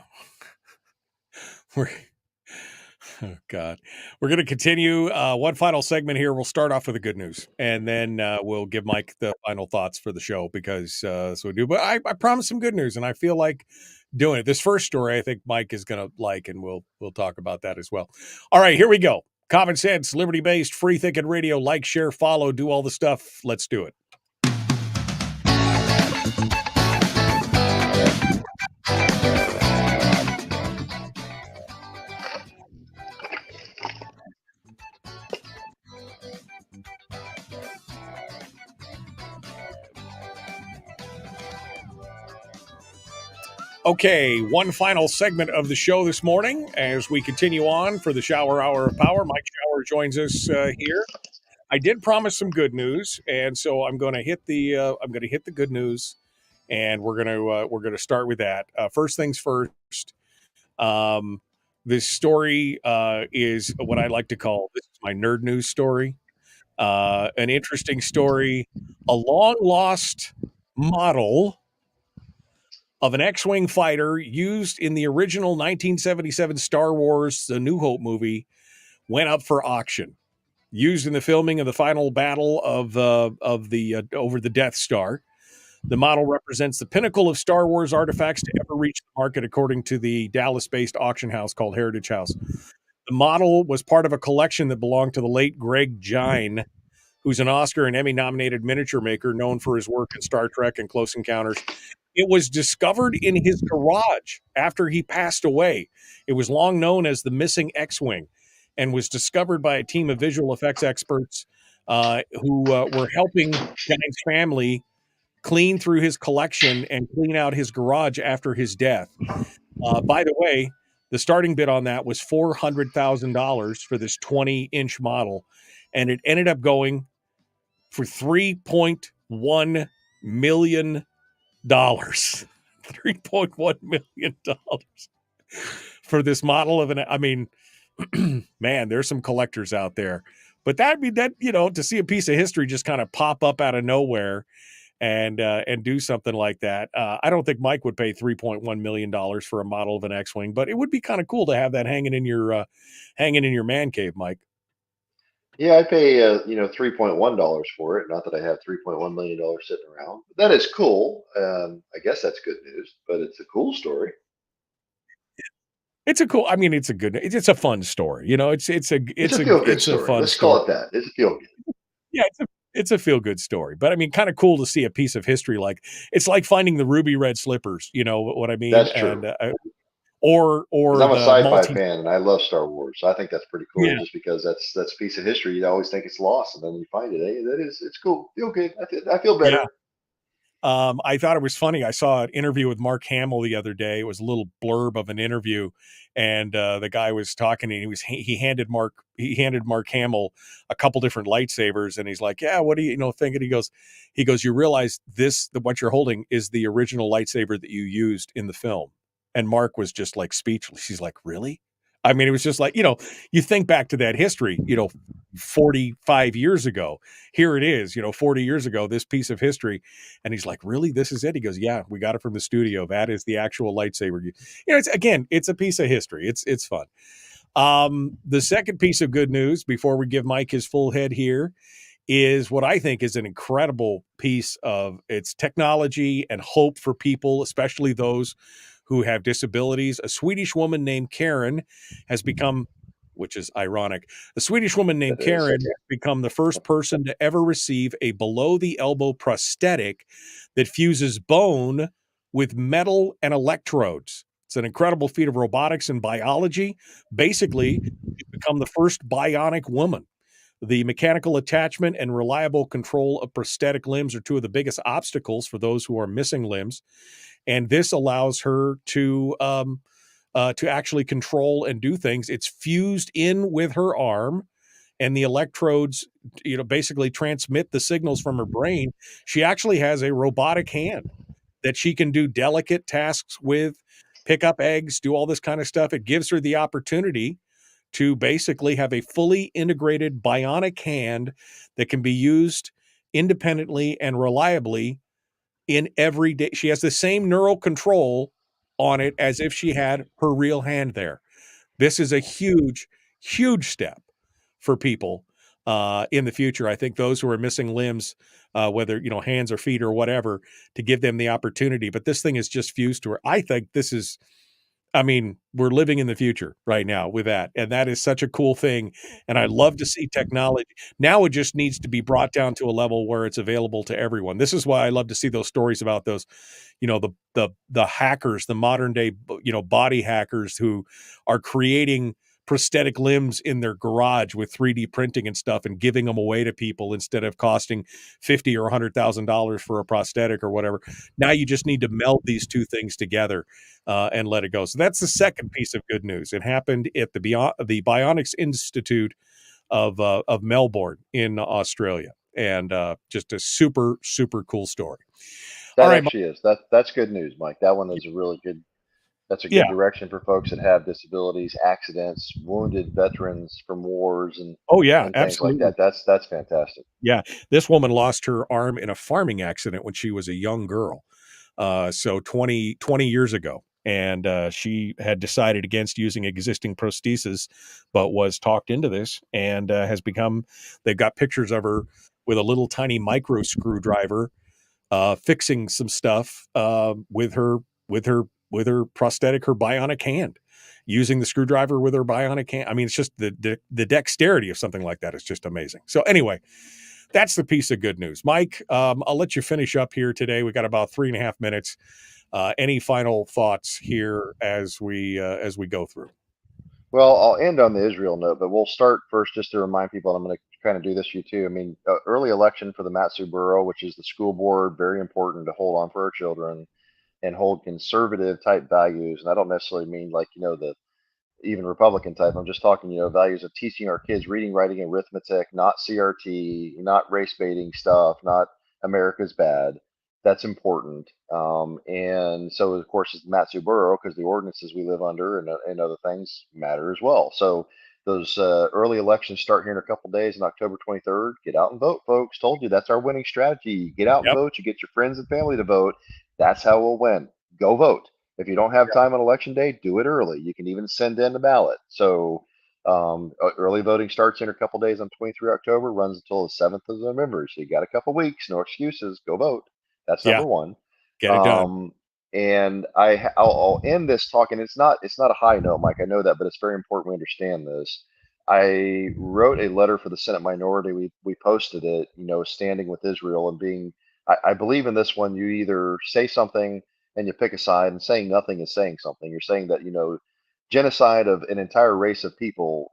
God. We're going to continue. One final segment here. We'll start off with the good news, and then we'll give Mike the final thoughts for the show because so we do. But I promised some good news, and I feel like doing it. This first story, I think Mike is going to like, and we'll talk about that as well. All right, here we go. Common sense, liberty-based, free-thinking radio. Like, share, follow, do all the stuff. Let's do it. Okay, one final segment of the show this morning as we continue on for the Shower Hour of Power. Mike Shower joins us here. I did promise some good news, and so I'm going to hit the good news, and we're going to start with that. First things first. This story is what I like to call, this is my nerd news story. An interesting story, a long lost model of an X-Wing fighter used in the original 1977 Star Wars The New Hope movie went up for auction. Used in the filming of the final battle of the over the Death Star. The model represents the pinnacle of Star Wars artifacts to ever reach the market, according to the Dallas-based auction house called Heritage House. The model was part of a collection that belonged to the late Greg Gine, who's an Oscar and Emmy-nominated miniature maker known for his work in Star Trek and Close Encounters. It was discovered in his garage after he passed away. It was long known as the missing X-Wing and was discovered by a team of visual effects experts who were helping Gine's family clean through his collection and clean out his garage after his death. By the way, the starting bid on that was $400,000 for this 20-inch model, and it ended up going for $3.1 million. $3.1 million for this model of I mean, man, there's some collectors out there. But to see a piece of history just kind of pop up out of nowhere and do something like that. I don't think Mike would pay $3.1 million for a model of an X-Wing, but it would be kind of cool to have that hanging in your man cave, Mike. Yeah, I pay $3.1 for it. Not that I have $3.1 million sitting around. But that is cool. I guess that's good news, but it's a cool story. It's a cool. I mean, it's a fun story. You know, it's It's a feel good it's a story. fun Let's call story. it that. It's a feel good. Yeah, it's a feel good story. But I mean, kind of cool to see a piece of history like it's like finding the ruby red slippers. You know what I mean? That's And true. Because or I'm a the sci-fi multi. fan and I love Star Wars. So I think that's pretty cool. Yeah. Just because that's a piece of history, you always think it's lost, and then you find it. Hey, it's cool. Feel good. I feel better. Yeah. I thought it was funny. I saw an interview with Mark Hamill the other day. It was a little blurb of an interview, and the guy was talking, and he handed Mark Hamill a couple different lightsabers, and he's like, "Yeah, what do you think?" And he goes, "You realize what you're holding is the original lightsaber that you used in the film." And Mark was just like speechless. He's like, "Really?" I mean, it was just like, you think back to that history, 45 years ago. Here it is, 40 years ago, this piece of history. And he's like, "Really? This is it?" He goes, "Yeah, we got it from the studio. That is the actual lightsaber." It's a piece of history. It's fun. The second piece of good news before we give Mike his full head here is what I think is an incredible piece of its technology and hope for people, especially those who have disabilities. A Swedish woman named Karen has become, which is ironic, a Swedish woman named Karen has become the first person to ever receive a below-the-elbow prosthetic that fuses bone with metal and electrodes. It's an incredible feat of robotics and biology. Basically, she's become the first bionic woman. The mechanical attachment and reliable control of prosthetic limbs are two of the biggest obstacles for those who are missing limbs. And this allows her to actually control and do things. It's fused in with her arm, and the electrodes, basically transmit the signals from her brain. She actually has a robotic hand that she can do delicate tasks with, pick up eggs, do all this kind of stuff. It gives her the opportunity to basically have a fully integrated bionic hand that can be used independently and reliably in every day. She has the same neural control on it as if she had her real hand there. This is a huge, huge step for people in the future. I think those who are missing limbs, whether hands or feet or whatever, to give them the opportunity. But this thing is just fused to her. I think this is. I mean, we're living in the future right now with that. And that is such a cool thing. And I love to see technology. Now it just needs to be brought down to a level where it's available to everyone. This is why I love to see those stories about those, the hackers, the modern day, body hackers who are creating prosthetic limbs in their garage with 3D printing and stuff and giving them away to people instead of costing $50,000 or $100,000 for a prosthetic or whatever. Now you just need to meld these two things together and let it go. So that's the second piece of good news. It happened at the Bionics Institute of Melbourne in Australia, and just a super, super cool story. That All right, actually is. That's good news, Mike. That one is a really good. That's a good Yeah. direction for folks that have disabilities, accidents, wounded veterans from wars, and Oh yeah, and things like absolutely. that. That's fantastic. Yeah, this woman lost her arm in a farming accident when she was a young girl. So 20 years ago. And she had decided against using existing prosthesis, but was talked into this and they've got pictures of her with a little tiny micro screwdriver fixing some stuff with her prosthetic, her bionic hand, using the screwdriver with her bionic hand. I mean, it's just the dexterity of something like that is just amazing. So anyway, that's the piece of good news. Mike, I'll let you finish up here today. We got about 3.5 minutes. Any final thoughts here as we go through? Well, I'll end on the Israel note, but we'll start first just to remind people. I'm going to kind of do this for you too. I mean, early election for the Matsu Borough, which is the school board, very important to hold on for our children and hold conservative type values. And I don't necessarily mean like, the even Republican type. I'm just talking, values of teaching our kids reading, writing, and arithmetic, not CRT, not race baiting stuff, not America's bad. That's important. And so, of course, it's Matsu Borough because the ordinances we live under and other things matter as well. So those early elections start here in a couple days on October 23rd. Get out and vote, folks. Told you that's our winning strategy. Get out and vote. You get your friends and family to vote. That's how we'll win. Go vote. If you don't have time on election day, do it early. You can even send in the ballot. So early voting starts in a couple days on 23 October, runs until the 7th of November. So you got a couple weeks, no excuses. Go vote. That's number one. Get it done. And I'll end this talking. It's not a high note, Mike. I know that, but it's very important we understand this. I wrote a letter for the Senate minority. We posted it, standing with Israel and being. I believe in this one. You either say something and you pick a side, and saying nothing is saying something. You're saying that genocide of an entire race of people.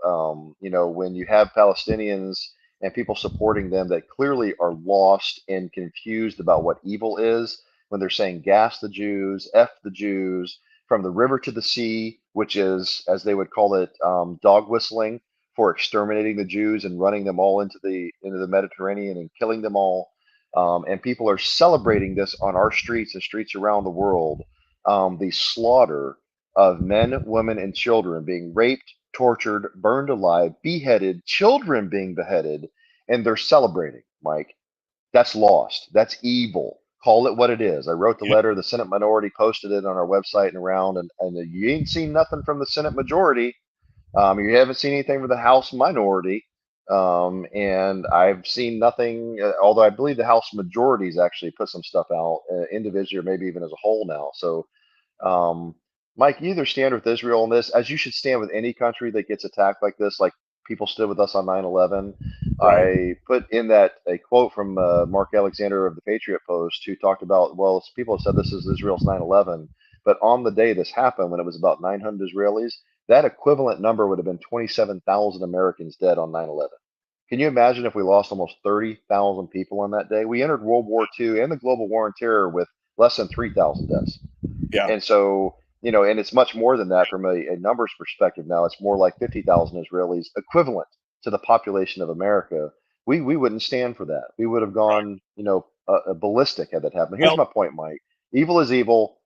When you have Palestinians and people supporting them that clearly are lost and confused about what evil is, when they're saying gas the Jews, F the Jews, from the river to the sea, which is, as they would call it, dog whistling for exterminating the Jews and running them all into the Mediterranean and killing them all. And people are celebrating this on our streets and streets around the world. The slaughter of men, women, and children being raped, tortured, burned alive, beheaded, children being beheaded, and they're celebrating, Mike. That's lost. That's evil. Call it what it is. I wrote the letter. The Senate minority posted it on our website and around, and you ain't seen nothing from the Senate majority. You haven't seen anything from the House minority. And I've seen nothing, although I believe the House majorities actually put some stuff out individually or maybe even as a whole now. So, Mike, you either stand with Israel on this, as you should stand with any country that gets attacked like this, like people stood with us on 9/11. Right. I put in that a quote from Mark Alexander of the Patriot Post, who talked about, well, people have said this is Israel's 9/11, but on the day this happened, when it was about 900 Israelis, that equivalent number would have been 27,000 Americans dead on 9/11. Can you imagine if we lost almost 30,000 people on that day? We entered World War II and the global war on terror with less than 3,000 deaths. Yeah. And so, and it's much more than that from a numbers perspective now. It's more like 50,000 Israelis equivalent to the population of America. We wouldn't stand for that. We would have gone, ballistic had that happened. Here's my point, Mike. Evil is evil.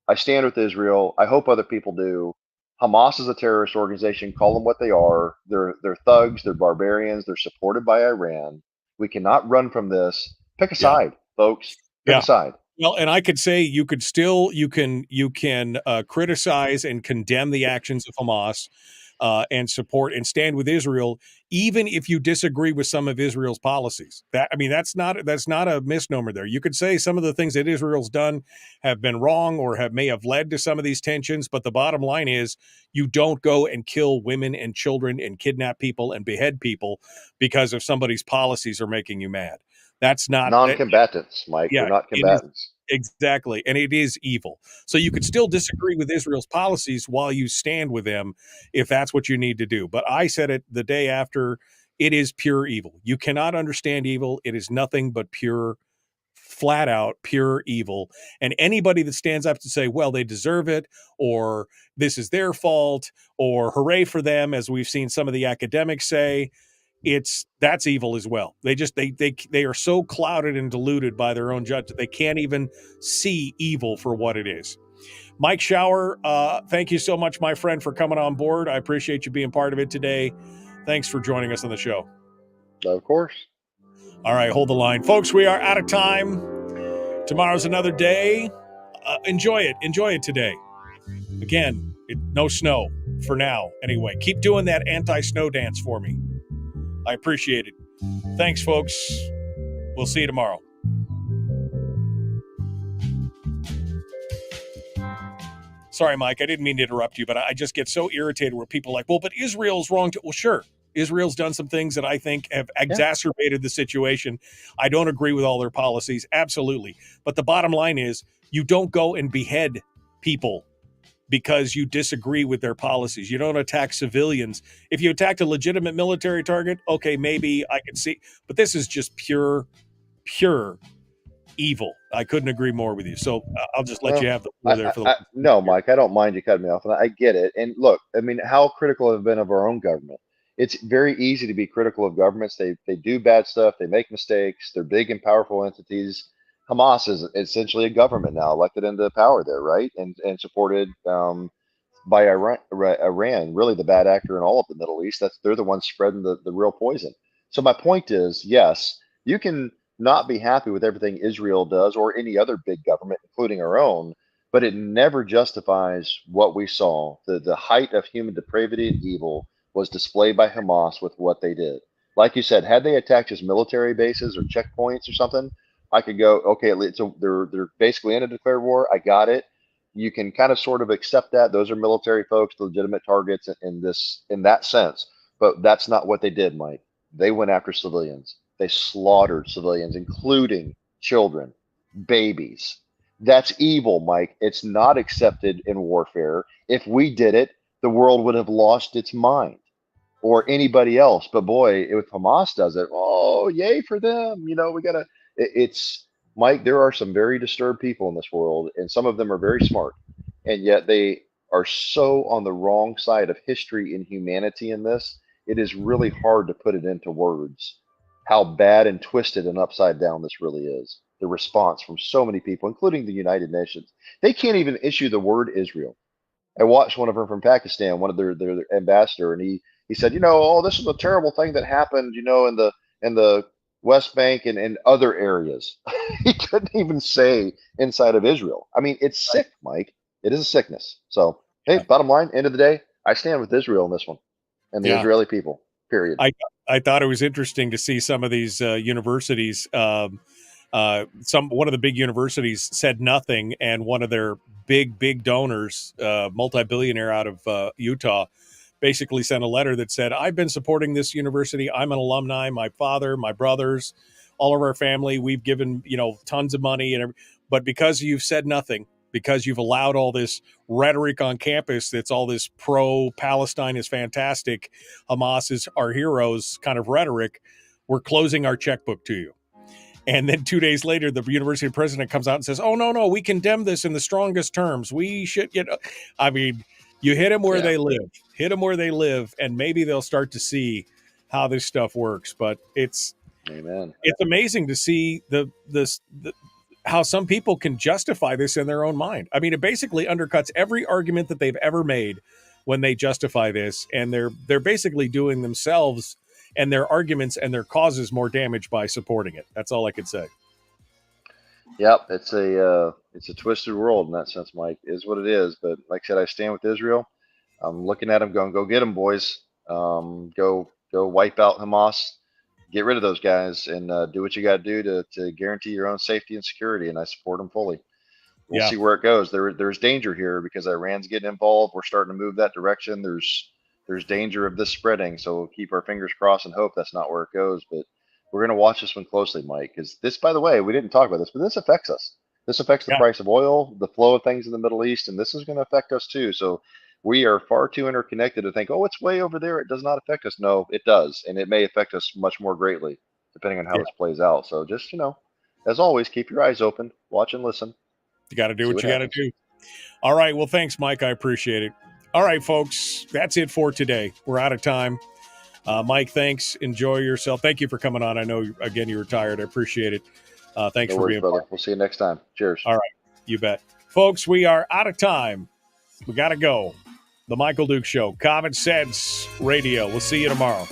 I stand with Israel. I hope other people do. Hamas is a terrorist organization. Call them what they are. They're thugs. They're barbarians. They're supported by Iran. We cannot run from this. Pick a side, folks. Pick a side. Well, and I could say you can criticize and condemn the actions of Hamas and support and stand with Israel, even if you disagree with some of Israel's policies. That's not a misnomer there. You could say some of the things that Israel's done have been wrong or may have led to some of these tensions, but the bottom line is you don't go and kill women and children and kidnap people and behead people because of somebody's policies are making you mad. That's not non-combatants, Mike. They're not combatants. Exactly. And it is evil. So you could still disagree with Israel's policies while you stand with them if that's what you need to do. But I said it the day after, it is pure evil. You cannot understand evil. It is nothing but pure, flat out, pure evil. And anybody that stands up to say, well, they deserve it, or this is their fault, or hooray for them, as we've seen some of the academics say, that's evil as well. They are so clouded and diluted by their own judgment they can't even see evil for what it is. Mike Shower, thank you so much, my friend, for coming on board. I appreciate you being part of it today. Thanks for joining us on the show. Of course. All right, hold the line, folks. We are out of time. Tomorrow's another day. Enjoy it today. Again, no snow for now. Anyway, keep doing that anti-snow dance for me. I appreciate it. Thanks, folks. We'll see you tomorrow. Sorry, Mike, I didn't mean to interrupt you, but I just get so irritated where people are like, well, but Israel's wrong too. Well, sure. Israel's done some things that I think have exacerbated the situation. I don't agree with all their policies. Absolutely. But the bottom line is you don't go and behead people because you disagree with their policies. You don't attack civilians. If you attacked a legitimate military target, okay, maybe I can see. But this is just pure evil. I couldn't agree more with you. So I'll just let you have the floor there. No, Mike, I don't mind you cutting me off. And I get it. And look, how critical have been of our own government? It's very easy to be critical of governments. They do bad stuff. They make mistakes. They're big and powerful entities. Hamas is essentially a government now, elected into power there, right? And supported by Iran, really the bad actor in all of the Middle East. They're the ones spreading the real poison. So my point is, yes, you can not be happy with everything Israel does or any other big government, including our own, but it never justifies what we saw. The height of human depravity and evil was displayed by Hamas with what they did. Like you said, had they attacked just military bases or checkpoints or something, I could go, okay, so they're basically in a declared war. I got it. you can kind of sort of accept that those are military folks, legitimate targets in that sense. But that's not what they did, Mike. They went after civilians. They slaughtered civilians, including children, babies. That's evil, Mike. It's not accepted in warfare. If we did it, the world would have lost its mind, or anybody else. But boy, if Hamas does it, oh, yay for them. We got to, it's Mike, there are some very disturbed people in this world, and some of them are very smart, and yet they are so on the wrong side of history and humanity in this. It is really hard to put it into words how bad and twisted and upside down this really is. The response from so many people, including the United Nations. They can't even issue the word Israel. I watched one of them from Pakistan, one of their ambassador, and he said, oh, this is a terrible thing that happened, in the West Bank and other areas. He couldn't even say inside of Israel. I mean, it's sick, Mike. It is a sickness. So, hey, bottom line, end of the day, I stand with Israel in this one and the Israeli people, period. I thought it was interesting to see some of these universities. One of the big universities said nothing, and one of their big donors, multi-billionaire out of Utah, basically sent a letter that said, I've been supporting this university. I'm an alumni. My father, my brothers, all of our family, we've given, tons of money. But because you've said nothing, because you've allowed all this rhetoric on campus that's all this pro-Palestine is fantastic, Hamas is our heroes kind of rhetoric, we're closing our checkbook to you. And then 2 days later, the university president comes out and says, oh, no, we condemn this in the strongest terms. We should I mean, you hit them where they live, and maybe they'll start to see how this stuff works. But it's amazing to see how some people can justify this in their own mind. I mean, it basically undercuts every argument that they've ever made when they justify this, and they're basically doing themselves and their arguments and their causes more damage by supporting it. That's all I could say. Yep, it's a twisted world in that sense, Mike. It is what it is. But like I said, I stand with Israel. I'm looking at them, going, go get them, boys. Go wipe out Hamas. Get rid of those guys and do what you got to do to guarantee your own safety and security. And I support them fully. We'll see where it goes. There's danger here because Iran's getting involved. We're starting to move that direction. There's danger of this spreading. So we'll keep our fingers crossed and hope that's not where it goes. But we're going to watch this one closely, Mike, because this, by the way, we didn't talk about this, but this affects us. This affects the price of oil, the flow of things in the Middle East, and this is going to affect us too. So we are far too interconnected to think, oh, it's way over there. It does not affect us. No, it does. And it may affect us much more greatly, depending on how this plays out. So just, as always, keep your eyes open, watch and listen. You got to do what you got to do. All right. Well, thanks, Mike. I appreciate it. All right, folks, that's it for today. We're out of time. Mike, thanks. Enjoy yourself. Thank you for coming on. I know, again, you were tired. I appreciate it. Thanks for being brother. We'll see you next time. Cheers. All right. You bet. Folks, we are out of time. We got to go. The Michael Duke Show, Common Sense Radio. We'll see you tomorrow.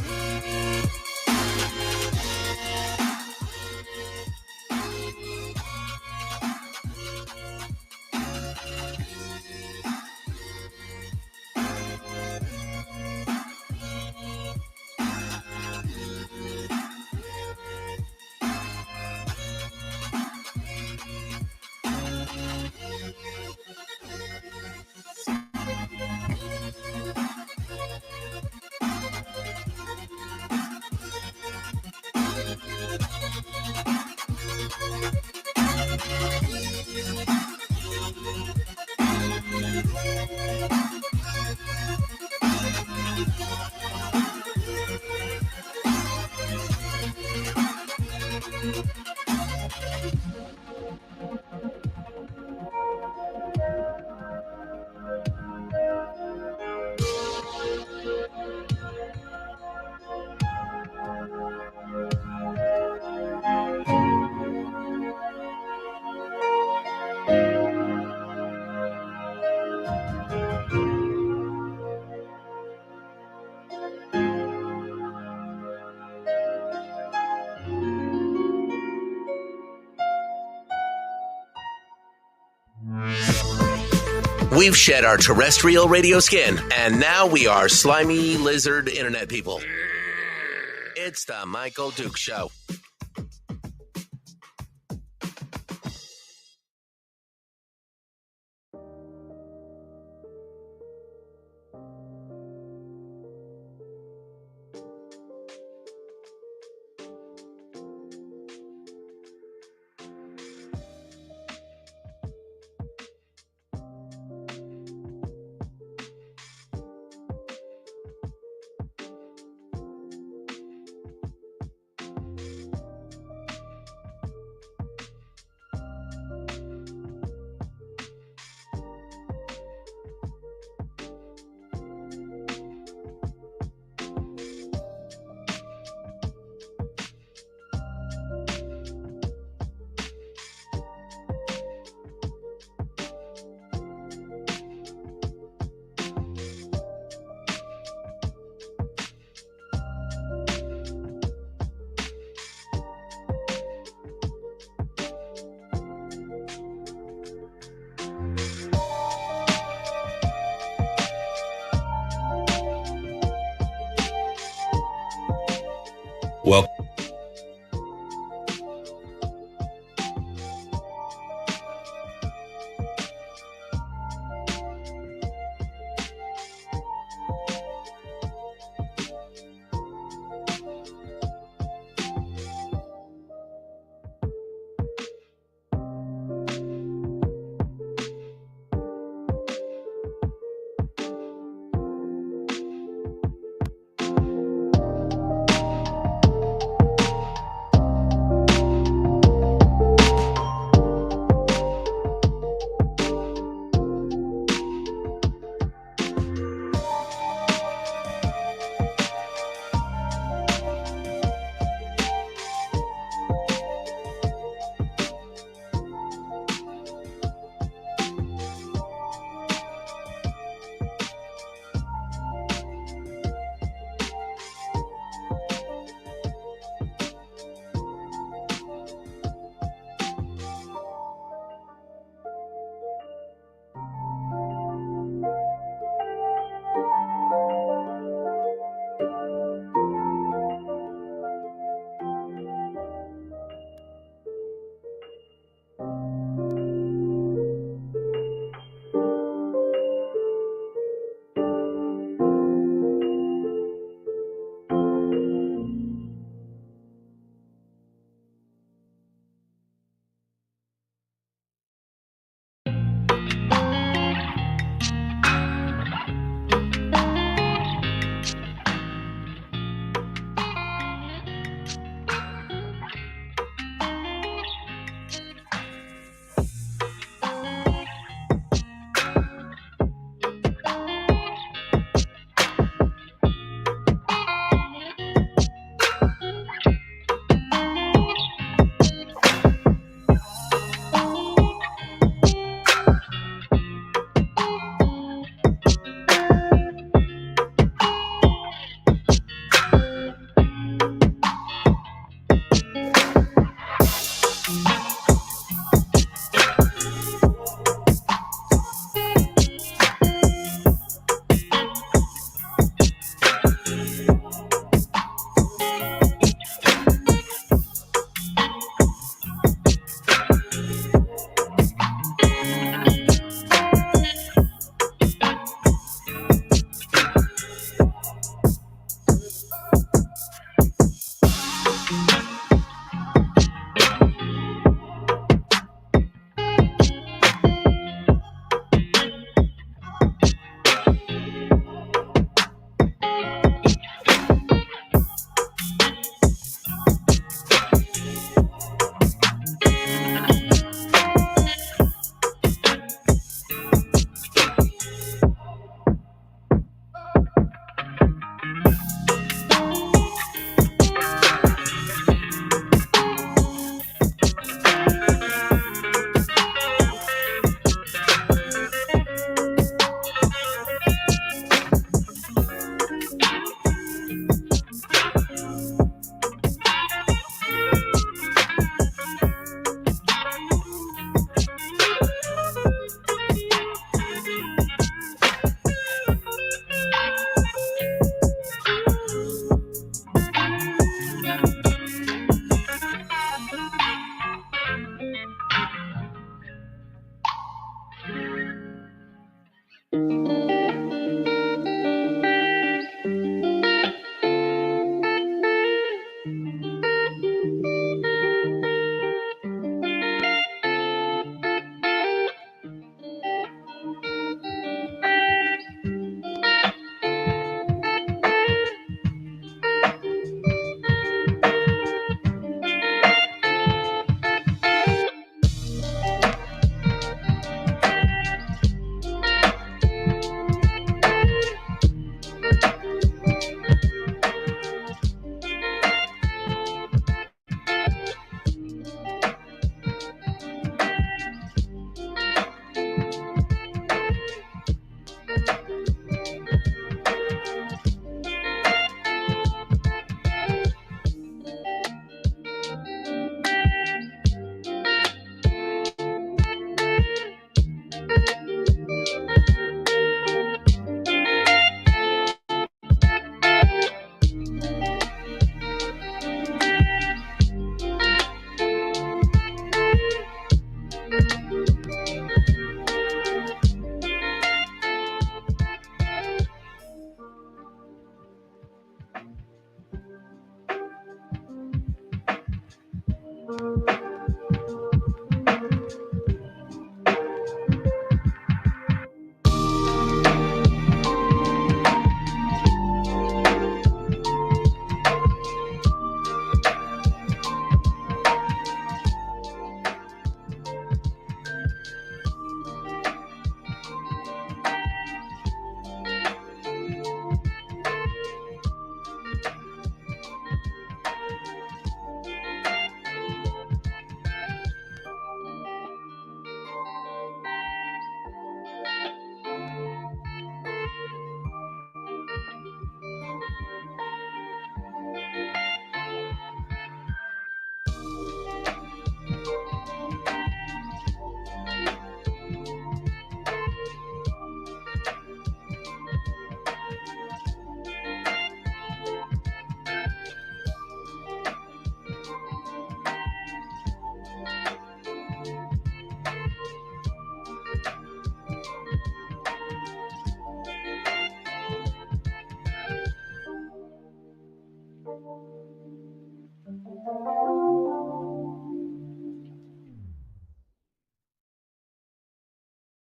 We've shed our terrestrial radio skin, and now we are slimy lizard internet people. It's the Michael Duke Show. Well.